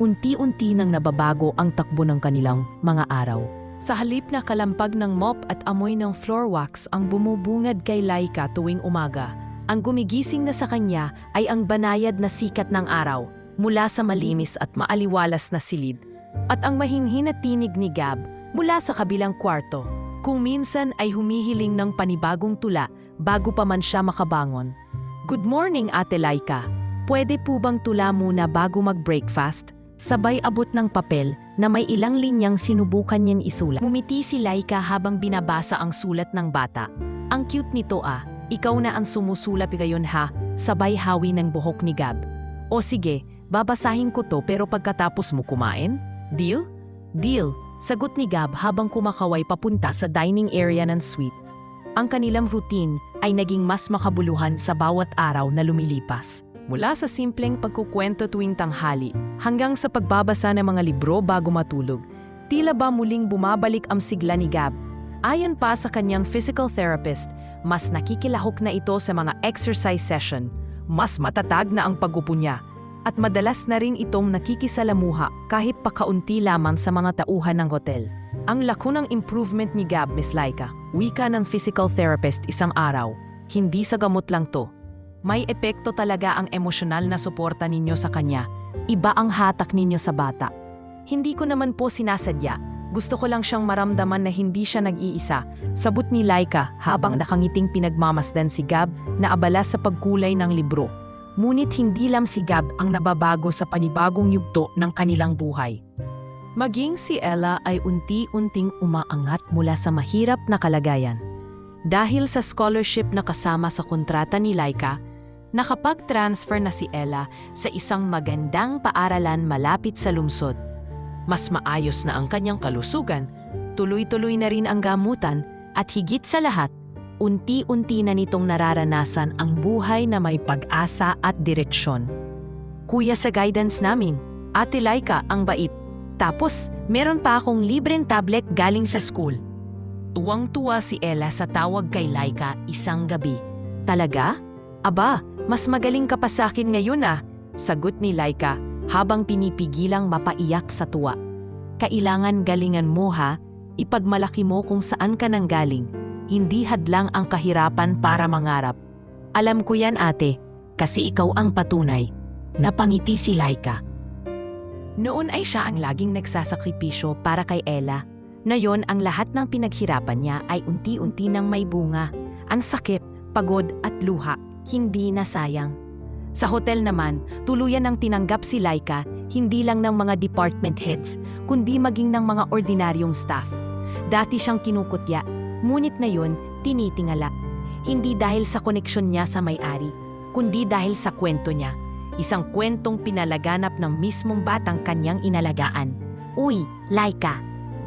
Unti-unti nang nababago ang takbo ng kanilang mga araw. Sa halip na kalampag ng mop at amoy ng floor wax ang bumubungad kay Laika tuwing umaga, ang gumigising na sa kanya ay ang banayad na sikat ng araw mula sa malinis at maaliwalas na silid, at ang mahinhin na tinig ni Gab mula sa kabilang kwarto. Kung minsan ay humihiling ng panibagong tula bago pa man siya makabangon. Good morning, Ate Laika. Pwede po bang tula muna bago mag-breakfast? Sabay abot ng papel na may ilang linyang sinubukan niyang isulat. Ngumiti si Laika habang binabasa ang sulat ng bata. Ang cute nito ah, ikaw na ang sumusulat ngayon ha, sabay hawi ng buhok ni Gab. O sige, babasahin ko to pero pagkatapos mo kumain? Deal? Deal, sagot ni Gab habang kumakaway papunta sa dining area ng suite. Ang kanilang routine ay naging mas makabuluhan sa bawat araw na lumilipas. Mula sa simpleng pagkukwento tuwing tanghali hanggang sa pagbabasa ng mga libro bago matulog, tila ba muling bumabalik ang sigla ni Gab. Ayon pa sa kanyang physical therapist, mas nakikilahok na ito sa mga exercise session, mas matatag na ang pag-upo niya, at madalas na rin itong nakikisalamuha kahit pakaunti lamang sa mga tauhan ng hotel. Ang lako ng improvement ni Gab, Miss Laika, wika ng physical therapist isang araw, hindi sa gamot lang to. May epekto talaga ang emosyonal na suporta ninyo sa kanya. Iba ang hatak ninyo sa bata. Hindi ko naman po sinasadya. Gusto ko lang siyang maramdaman na hindi siya nag-iisa. Sabot ni Laika habang nakangiting pinagmamasdan si Gab na abala sa pagkulay ng libro. Ngunit hindi lang si Gab ang nababago sa panibagong yugto ng kanilang buhay. Maging si Ella ay unti-unting umaangat mula sa mahirap na kalagayan. Dahil sa scholarship na kasama sa kontrata ni Laika, nakapag-transfer na si Ella sa isang magandang paaralan malapit sa lungsod. Mas maayos na ang kanyang kalusugan, tuloy-tuloy na rin ang gamutan at higit sa lahat, unti-unti na nitong nararanasan ang buhay na may pag-asa at direksyon. Kuya sa guidance namin, Ate Laika ang bait. Tapos, meron pa akong libreng tablet galing sa school. Tuwang-tuwa si Ella sa tawag kay Laika isang gabi. Talaga? Aba, mas magaling ka pa sa akin ngayon ah, sagot ni Laika habang pinipigilang mapaiyak sa tuwa. Kailangan galingan mo ha, ipagmalaki mo kung saan ka nanggaling. Hindi hadlang ang kahirapan para mangarap. Alam ko yan ate, kasi ikaw ang patunay. Napangiti si Laika. Noon ay siya ang laging nagsasakripisyo para kay Ella. Ngayon ang lahat ng pinaghirapan niya ay unti-unti nang may bunga. Ang sakit, pagod at luha, hindi na sayang. Sa hotel naman, tuluyan ang tinanggap si Laika hindi lang ng mga department heads, kundi maging ng mga ordinaryong staff. Dati siyang kinukutya, ngunit ngayon tinitingala. Hindi dahil sa koneksyon niya sa may-ari, kundi dahil sa kwento niya. Isang kwentong pinalaganap ng mismong batang kanyang inalagaan. Uy, Laika!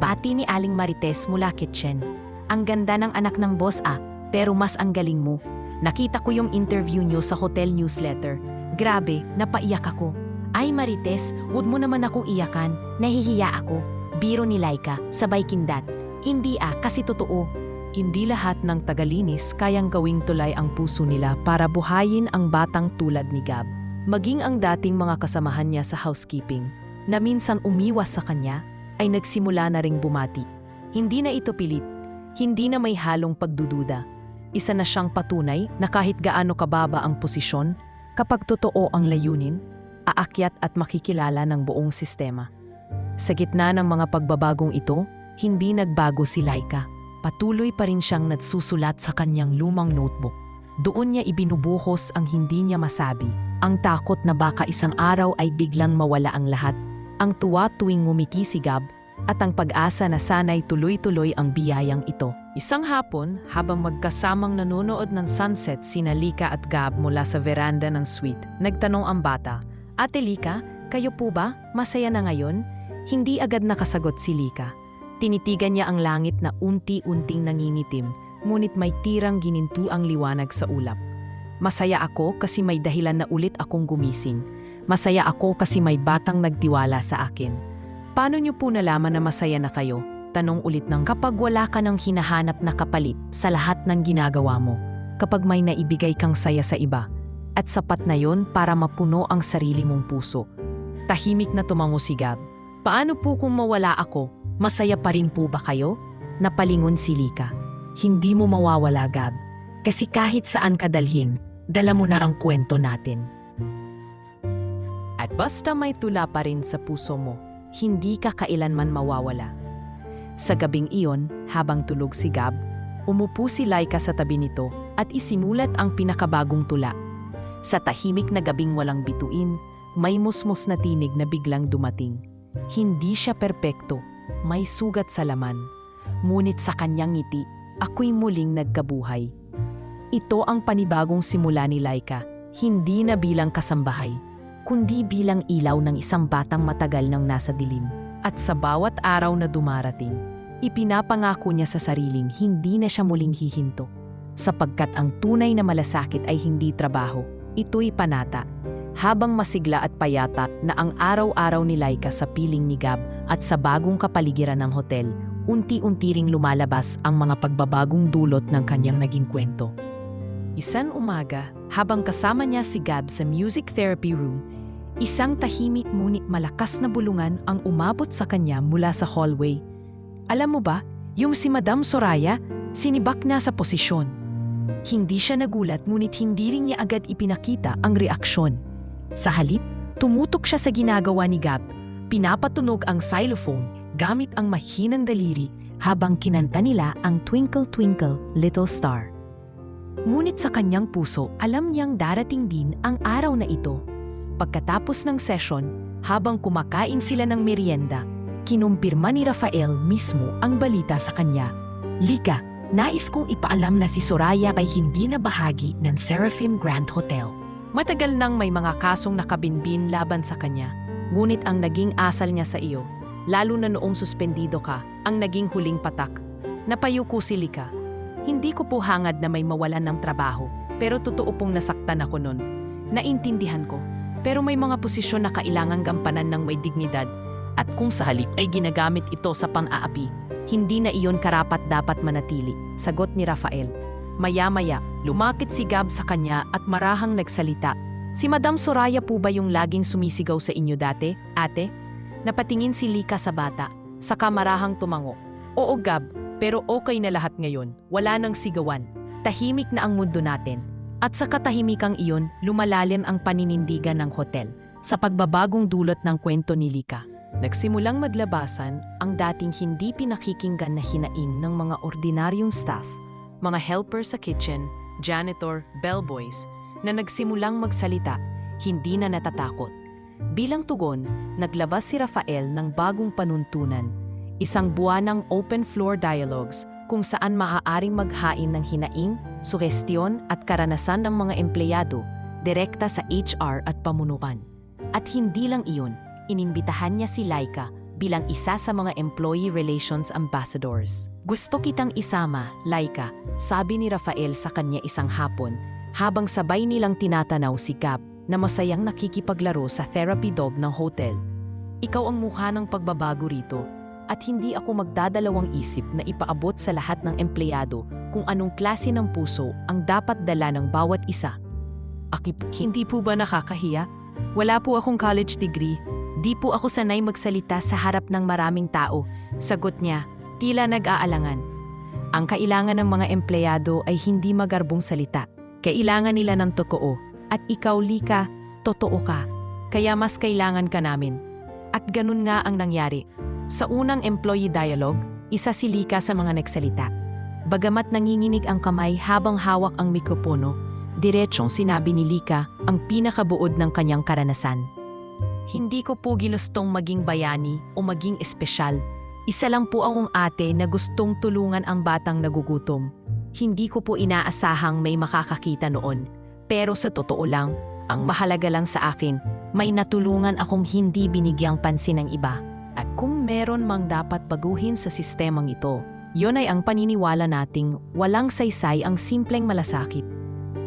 Bati ni Aling Marites mula kitchen. Ang ganda ng anak ng boss ah, pero mas ang galing mo. Nakita ko yung interview niyo sa hotel newsletter. Grabe, napaiyak ako. Ay Marites, huwag mo naman akong iyakan. Nahihiya ako. Biro ni Laika, sabay kindat. Hindi ah, kasi totoo. Hindi lahat ng tagalinis kayang gawing tulay ang puso nila para buhayin ang batang tulad ni Gab. Maging ang dating mga kasamahan niya sa housekeeping, na minsan umiwas sa kanya, ay nagsimula na ring bumati. Hindi na ito pilit, hindi na may halong pagdududa. Isa na siyang patunay na kahit gaano kababa ang posisyon, kapag totoo ang layunin, aakyat at makikilala ng buong sistema. Sa gitna ng mga pagbabagong ito, hindi nagbago si Laika. Patuloy pa rin siyang nagsusulat sa kanyang lumang notebook. Doon niya ibinubuhos ang hindi niya masabi, ang takot na baka isang araw ay biglang mawala ang lahat, ang tuwa tuwing ngumiti si Gab, at ang pag-asa na sana'y tuloy-tuloy ang biyayang ito. Isang hapon, habang magkasamang nanonood ng sunset sina Lika at Gab mula sa veranda ng suite, nagtanong ang bata, Ate Lika, kayo po ba? Masaya na ngayon? Hindi agad nakasagot si Lika. Tinitigan niya ang langit na unti-unting nangingitim, ngunit may tirang gininto ang liwanag sa ulap. Masaya ako kasi may dahilan na ulit akong gumising. Masaya ako kasi may batang nagtiwala sa akin. Paano niyo po nalaman na masaya na kayo? Tanong ulit ng kapag wala ka ng hinahanap na kapalit sa lahat ng ginagawa mo. Kapag may naibigay kang saya sa iba. At sapat na yon para mapuno ang sarili mong puso. Tahimik na tumango si Gab. Paano po kung mawala ako? Masaya pa rin po ba kayo? Napalingon si Lika. Hindi mo mawawala, Gab. Kasi kahit saan ka dalhin, dala mo na ang kwento natin. At basta may tula pa rin sa puso mo, hindi ka kailanman mawawala. Sa gabing iyon, habang tulog si Gab, umupo si Laika sa tabi nito at isimulat ang pinakabagong tula. Sa tahimik na gabing walang bituin, may musmos na tinig na biglang dumating. Hindi siya perpekto, may sugat sa laman. Ngunit sa kanyang ngiti, ako'y muling nagkabuhay. Ito ang panibagong simula ni Laika, hindi na bilang kasambahay, kundi bilang ilaw ng isang batang matagal nang nasa dilim. At sa bawat araw na dumarating, ipinapangako niya sa sariling hindi na siya muling hihinto. Sapagkat ang tunay na malasakit ay hindi trabaho, ito'y panata. Habang masigla at payata na ang araw-araw ni Laika sa piling ni Gab at sa bagong kapaligiran ng hotel, unti-unti ring lumalabas ang mga pagbabagong dulot ng kanyang naging kwento. Isang umaga, habang kasama niya si Gab sa music therapy room, isang tahimik ngunit malakas na bulungan ang umabot sa kanya mula sa hallway. Alam mo ba, yung si Madam Soraya, sinibak na sa posisyon. Hindi siya nagulat ngunit hindi rin niya agad ipinakita ang reaksyon. Sa halip, tumutok siya sa ginagawa ni Gab, pinapatunog ang xylophone gamit ang mahinang daliri habang kinanta nila ang Twinkle Twinkle Little Star. Ngunit sa kanyang puso, alam niyang darating din ang araw na ito. Pagkatapos ng session, habang kumakain sila ng merienda, kinumpirma ni Rafael mismo ang balita sa kanya. Lika, nais kong ipaalam na si Soraya ay hindi na bahagi ng Seraphim Grand Hotel. Matagal nang may mga kasong nakabinbin laban sa kanya, ngunit ang naging asal niya sa iyo, lalo na noong suspendido ka, ang naging huling patak. Napayuko si Lika. Hindi ko po hangad na may mawalan ng trabaho, pero totoo pong nasaktan ako nun. Naintindihan ko. Pero may mga posisyon na kailangang gampanan ng may dignidad at kung sa halip ay ginagamit ito sa pang-aapi, hindi na iyon karapat-dapat manatili, sagot ni Rafael. Maya-maya, lumakit si Gab sa kanya at marahang nagsalita. Si Madam Soraya po ba yung laging sumisigaw sa inyo dati, ate? Napatingin si Lika sa bata, saka marahang tumango. Oo Gab, pero okay na lahat ngayon, wala nang sigawan. Tahimik na ang mundo natin. At sa katahimikang iyon, lumalalim ang paninindigan ng hotel sa pagbabagong dulot ng kwento ni Lika. Nagsimulang maglabasan ang dating hindi pinakikinggan na hinaing ng mga ordinaryong staff, mga helper sa kitchen, janitor, bellboys, na nagsimulang magsalita, hindi na natatakot. Bilang tugon, naglabas si Rafael ng bagong panuntunan, isang buwanang open-floor dialogues kung saan maaaring maghain ng hinaing, sugestyon at karanasan ng mga empleyado direkta sa HR at pamunuan. At hindi lang iyon, inimbitahan niya si Laika bilang isa sa mga Employee Relations Ambassadors. Gusto kitang isama, Laika, sabi ni Rafael sa kanya isang hapon habang sabay nilang tinatanaw si Gab na masayang nakikipaglaro sa therapy dog ng hotel. Ikaw ang mukha ng pagbabago rito. At hindi ako magdadalawang isip na ipaabot sa lahat ng empleyado kung anong klase ng puso ang dapat dala ng bawat isa. Akip, hindi po ba nakakahiya? Wala po akong college degree. Di po ako sanay magsalita sa harap ng maraming tao. Sagot niya, tila nag-aalangan. Ang kailangan ng mga empleyado ay hindi magarbong salita. Kailangan nila ng totoo. At ikaw, Lika, totoo ka. Kaya mas kailangan ka namin. At ganun nga ang nangyari. Sa unang employee dialogue, isa si Lika sa mga nagsalita. Bagamat nanginginig ang kamay habang hawak ang mikropono, diretsong sinabi ni Lika ang pinakabuod ng kanyang karanasan. Hindi ko po ginustong maging bayani o maging espesyal. Isa lang po akong ate na gustong tulungan ang batang nagugutom. Hindi ko po inaasahang may makakakita noon. Pero sa totoo lang, ang mahalaga lang sa akin, may natulungan akong hindi binigyang pansin ng iba. At kung meron mang dapat baguhin sa sistemang ito, yon ay ang paniniwala nating walang saysay ang simpleng malasakit.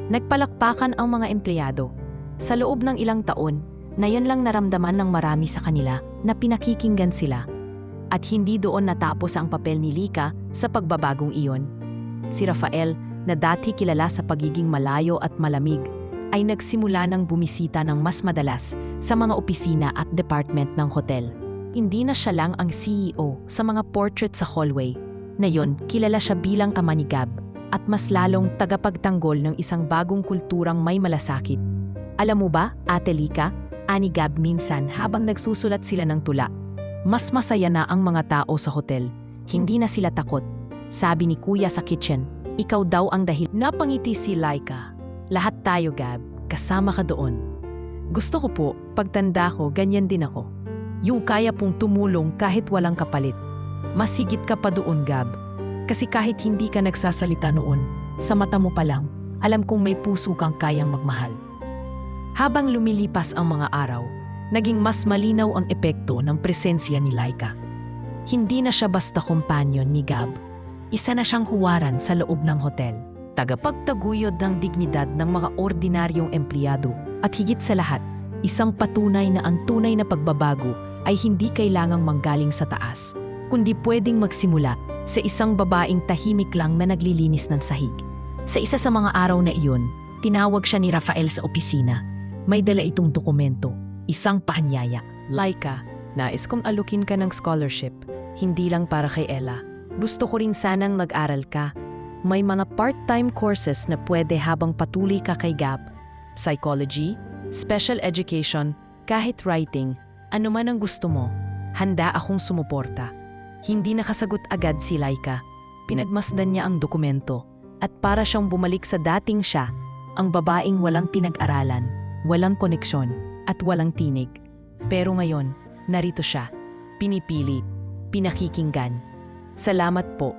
Nagpalakpakan ang mga empleyado. Sa loob ng ilang taon, na yan lang naramdaman ng marami sa kanila na pinakikinggan sila. At hindi doon natapos ang papel ni Lika sa pagbabagong iyon. Si Rafael, na dati kilala sa pagiging malayo at malamig, ay nagsimula ng bumisita ng mas madalas sa mga opisina at department ng hotel. Hindi na siya lang ang CEO sa mga portrait sa hallway. Ngayon, kilala siya bilang ama ni Gab at mas lalong tagapagtanggol ng isang bagong kulturang may malasakit. Alam mo ba, Ate Lika, ani Gab minsan habang nagsusulat sila ng tula, mas masaya na ang mga tao sa hotel Hindi na sila takot. Sabi ni Kuya sa kitchen, ikaw daw ang dahil. Napangiti si Laika. Lahat tayo, Gab. Kasama ka doon. Gusto ko po, pagtanda ko, ganyan din ako. Yung kaya pong tumulong kahit walang kapalit. Mas higit ka pa doon, Gab. Kasi kahit hindi ka nagsasalita noon, sa mata mo pa lang, alam kong may puso kang kayang magmahal. Habang lumilipas ang mga araw, naging mas malinaw ang epekto ng presensya ni Laika. Hindi na siya basta kompanyon ni Gab. Isa na siyang huwaran sa loob ng hotel. Tagapagtaguyod ng dignidad ng mga ordinaryong empleyado. At higit sa lahat, isang patunay na ang tunay na pagbabago ay hindi kailangang manggaling sa taas, kundi pwedeng magsimula sa isang babaeng tahimik lang na naglilinis ng sahig. Sa isa sa mga araw na iyon, tinawag siya ni Rafael sa opisina. May dala itong dokumento, isang paanyaya. Laika, nais kong alukin ka ng scholarship, hindi lang para kay Ella. Gusto ko rin sanang mag-aral ka. May mga part-time courses na pwede habang patuloy ka kay Gab. Psychology, special education, kahit writing, ano man ang gusto mo, handa akong sumuporta. Hindi nakasagot agad si Laika. Pinagmasdan niya ang dokumento at para siyang bumalik sa dating siya, ang babaeng walang pinag-aralan, walang koneksyon at walang tinig. Pero ngayon, narito siya, pinipili, pinakikinggan. Salamat po.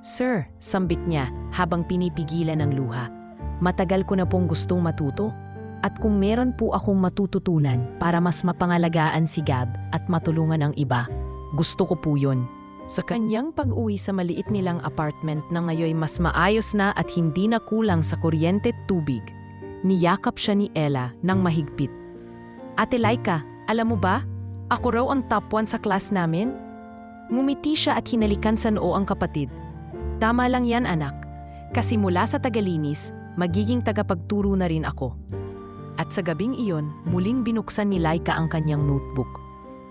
Sir, sambit niya habang pinipigilan ng luha. Matagal ko na pong gustong matuto. At kung meron po akong matututunan para mas mapangalagaan si Gab at matulungan ang iba, gusto ko po yun. Sa kanyang pag-uwi sa maliit nilang apartment na ngayon mas maayos na at hindi na kulang sa kuryente at tubig, niyakap siya ni Ella ng mahigpit. Ate Laika, alam mo ba? Ako raw ang top 1 sa class namin. Ngumiti siya at hinalikan sa noo ang kapatid. Tama lang yan, anak. Kasi mula sa tagalinis, magiging tagapagturo na rin ako. At sa gabing iyon, muling binuksan ni Laika ang kanyang notebook.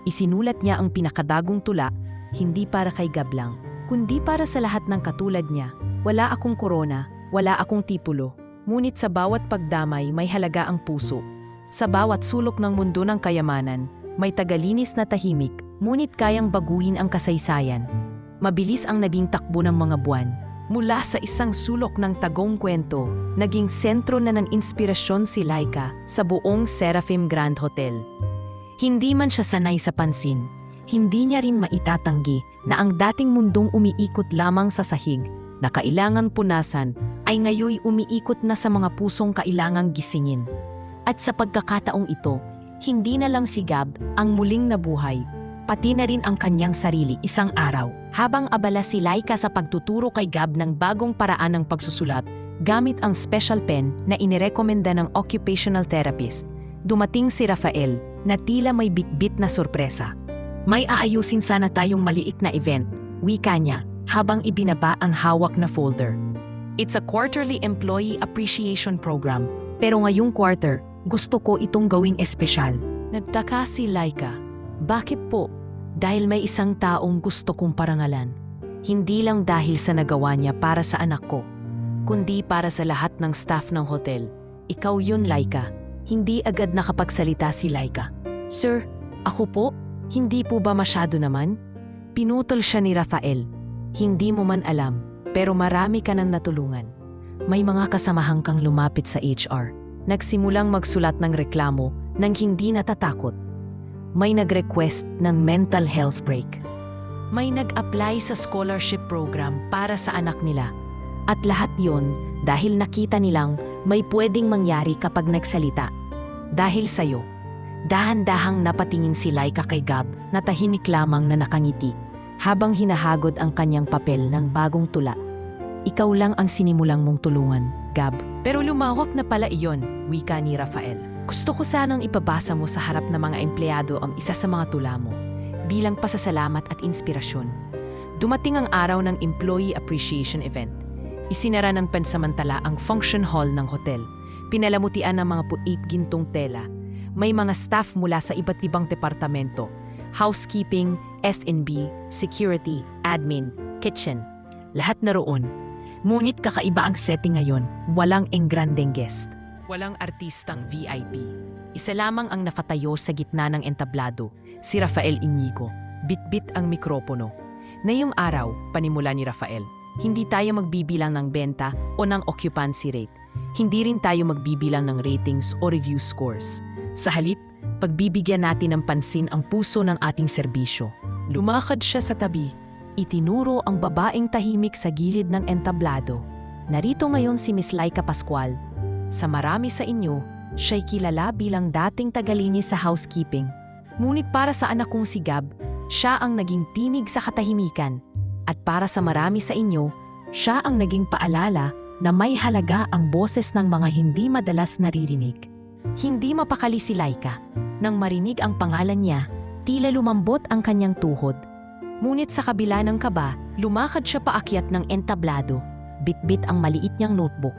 Isinulat niya ang pinakadagong tula, hindi para kay Gab lang, kundi para sa lahat ng katulad niya. Wala akong korona, wala akong titulo, ngunit sa bawat pagdamay may halaga ang puso. Sa bawat sulok ng mundo ng kayamanan, may tagalinis na tahimik, ngunit kayang baguhin ang kasaysayan. Mabilis ang naging takbo ng mga buwan. Mula sa isang sulok ng tagong kwento, naging sentro na ng inspirasyon si Laika sa buong Seraphim Grand Hotel. Hindi man siya sanay sa pansin, hindi niya rin maitatanggi na ang dating mundong umiikot lamang sa sahig na kailangan punasan ay ngayoy umiikot na sa mga pusong kailangang gisingin. At sa pagkakataong ito, hindi na lang si Gab ang muling nabuhay, pati na rin ang kanyang sarili isang araw. Habang abala si Laika sa pagtuturo kay Gab ng bagong paraan ng pagsusulat, gamit ang special pen na inirekomenda ng occupational therapist, dumating si Rafael na tila may bitbit na sorpresa. May aayusin sana tayong maliit na event, wika niya, habang ibinaba ang hawak na folder. It's a quarterly employee appreciation program, pero ngayong quarter, gusto ko itong gawing espesyal. Nagtaka si Laika. Bakit po? Dahil may isang taong gusto kong parangalan. Hindi lang dahil sa nagawa niya para sa anak ko, kundi para sa lahat ng staff ng hotel. Ikaw yun, Laika. Hindi agad nakapagsalita si Laika. Sir, ako po? Hindi po ba masyado naman? Pinutol siya ni Rafael. Hindi mo man alam, pero marami ka nang natulungan. May mga kasamahan kang lumapit sa HR. Nagsimulang magsulat ng reklamo nang hindi natatakot. May nag-request ng mental health break. May nag-apply sa scholarship program para sa anak nila. At lahat yon dahil nakita nilang may pwedeng mangyari kapag nagsalita. Dahil sa'yo, dahan-dahang napatingin si Laika kay Gab na tahimik lamang na nakangiti habang hinahagod ang kanyang papel ng bagong tula. Ikaw lang ang sinimulang mong tulungan, Gab. Pero lumawak na pala iyon, wika ni Rafael. Gusto ko sanang ipabasa mo sa harap ng mga empleyado ang isa sa mga tula mo, bilang pasasalamat at inspirasyon. Dumating ang araw ng Employee Appreciation Event. Isinara ng pansamantala ang function hall ng hotel. Pinalamutian ng mga puip gintong tela. May mga staff mula sa iba't ibang departamento, housekeeping, F&B, security, admin, kitchen. Lahat naroon. Ngunit kakaiba ang setting ngayon, walang engrandeng guest. Walang artistang VIP. Isa lamang ang nakatayo sa gitna ng entablado, si Rafael Inigo. Bitbit ang mikropono. Ngayong araw, panimula ni Rafael, hindi tayo magbibilang ng benta o ng occupancy rate. Hindi rin tayo magbibilang ng ratings o review scores. Sa halip, pagbibigyan natin ng pansin ang puso ng ating serbisyo. Lumakad siya sa tabi. Itinuro ang babaeng tahimik sa gilid ng entablado. Narito ngayon si Miss Laika Pascual. Sa marami sa inyo, siya'y kilala bilang dating tagalinis sa housekeeping. Ngunit para sa anak kong si Gab, siya ang naging tinig sa katahimikan. At para sa marami sa inyo, siya ang naging paalala na may halaga ang boses ng mga hindi madalas naririnig. Hindi mapakali si Laika. Nang marinig ang pangalan niya, tila lumambot ang kanyang tuhod. Ngunit sa kabila ng kaba, lumakad siya paakyat ng entablado. Bitbit ang maliit niyang notebook.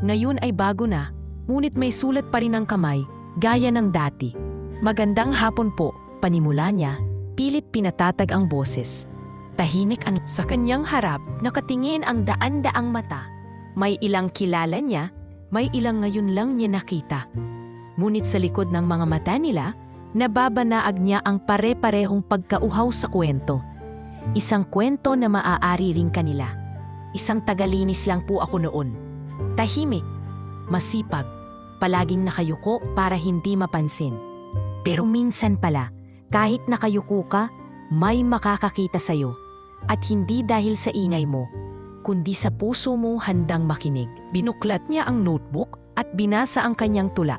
Ngayon ay bago na, ngunit may sulat pa rin ang kamay, gaya ng dati. Magandang hapon po, panimula niya, pilit pinatatag ang boses. Tahimik ang sa kanyang harap, nakatingin ang daan-daang mata. May ilang kilala niya, may ilang ngayon lang niya nakita. Ngunit sa likod ng mga mata nila, nababanaag niya ang pare-parehong pagkauhaw sa kwento. Isang kwento na maaari ring kanila. Isang tagalinis lang po ako noon. Tahimik, masipag, palaging nakayuko para hindi mapansin. Pero minsan pala, kahit nakayuko ka, may makakakita sa'yo. At hindi dahil sa ingay mo, kundi sa puso mo handang makinig. Binuklat niya ang notebook at binasa ang kanyang tula.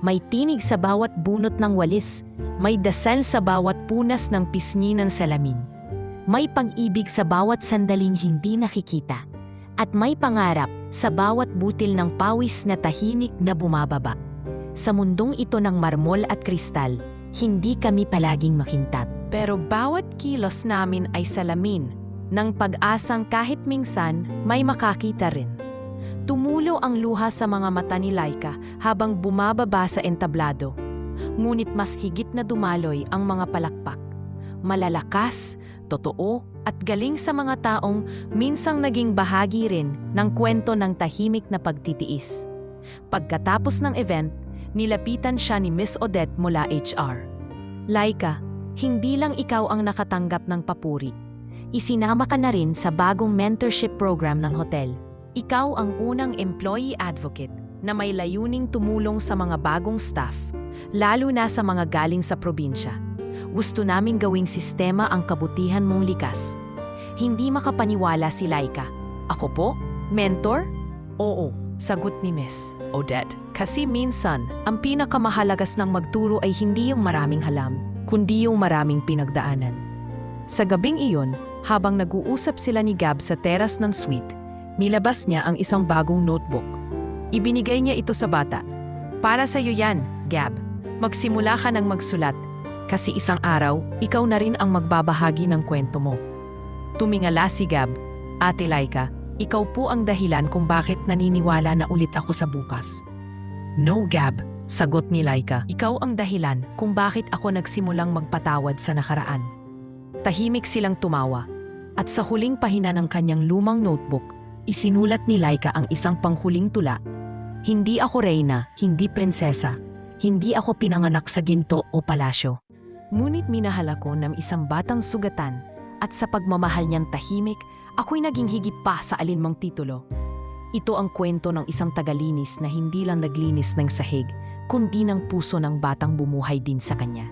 May tinig sa bawat bunot ng walis, may dasal sa bawat punas ng pisngi ng salamin. May pag-ibig sa bawat sandaling hindi nakikita. At may pangarap sa bawat butil ng pawis na tahimik na bumababa. Sa mundong ito ng marmol at kristal, hindi kami palaging makintab. Pero bawat kilos namin ay salamin ng pag-asang kahit minsan may makakita rin. Tumulo ang luha sa mga mata ni Laika habang bumababa sa entablado. Ngunit mas higit na dumaloy ang mga palakpak. Malalakas, totoo at galing sa mga taong minsang naging bahagi rin ng kwento ng tahimik na pagtitiis. Pagkatapos ng event, nilapitan siya ni Miss Odette mula HR. Laika, hindi lang ikaw ang nakatanggap ng papuri. Isinama ka na rin sa bagong mentorship program ng hotel. Ikaw ang unang employee advocate na may layuning tumulong sa mga bagong staff, lalo na sa mga galing sa probinsya. Gusto naming gawing sistema ang kabutihan mong likas. Hindi makapaniwala si Laika. Ako po? Mentor? Oo, sagot ni Miss Odette. Kasi minsan, ang pinakamahalagas ng magturo ay hindi yung maraming halam, kundi yung maraming pinagdaanan. Sa gabing iyon, habang nag-uusap sila ni Gab sa teras ng suite, nilabas niya ang isang bagong notebook. Ibinigay niya ito sa bata. Para sa iyo yan, Gab. Magsimula ka ng magsulat. Kasi isang araw, ikaw na rin ang magbabahagi ng kwento mo. Tumingala si Gab. Ate Laika, ikaw po ang dahilan kung bakit naniniwala na ulit ako sa bukas. No, Gab, sagot ni Laika. Ikaw ang dahilan kung bakit ako nagsimulang magpatawad sa nakaraan. Tahimik silang tumawa. At sa huling pahina ng kanyang lumang notebook, isinulat ni Laika ang isang panghuling tula. Hindi ako reyna, hindi prinsesa. Hindi ako pinanganak sa ginto o palasyo. Ngunit minahal ako ng isang batang sugatan at sa pagmamahal niyang tahimik, ako'y naging higit pa sa alinmang titulo. Ito ang kwento ng isang tagalinis na hindi lang naglinis ng sahig, kundi ng puso ng batang bumuhay din sa kanya.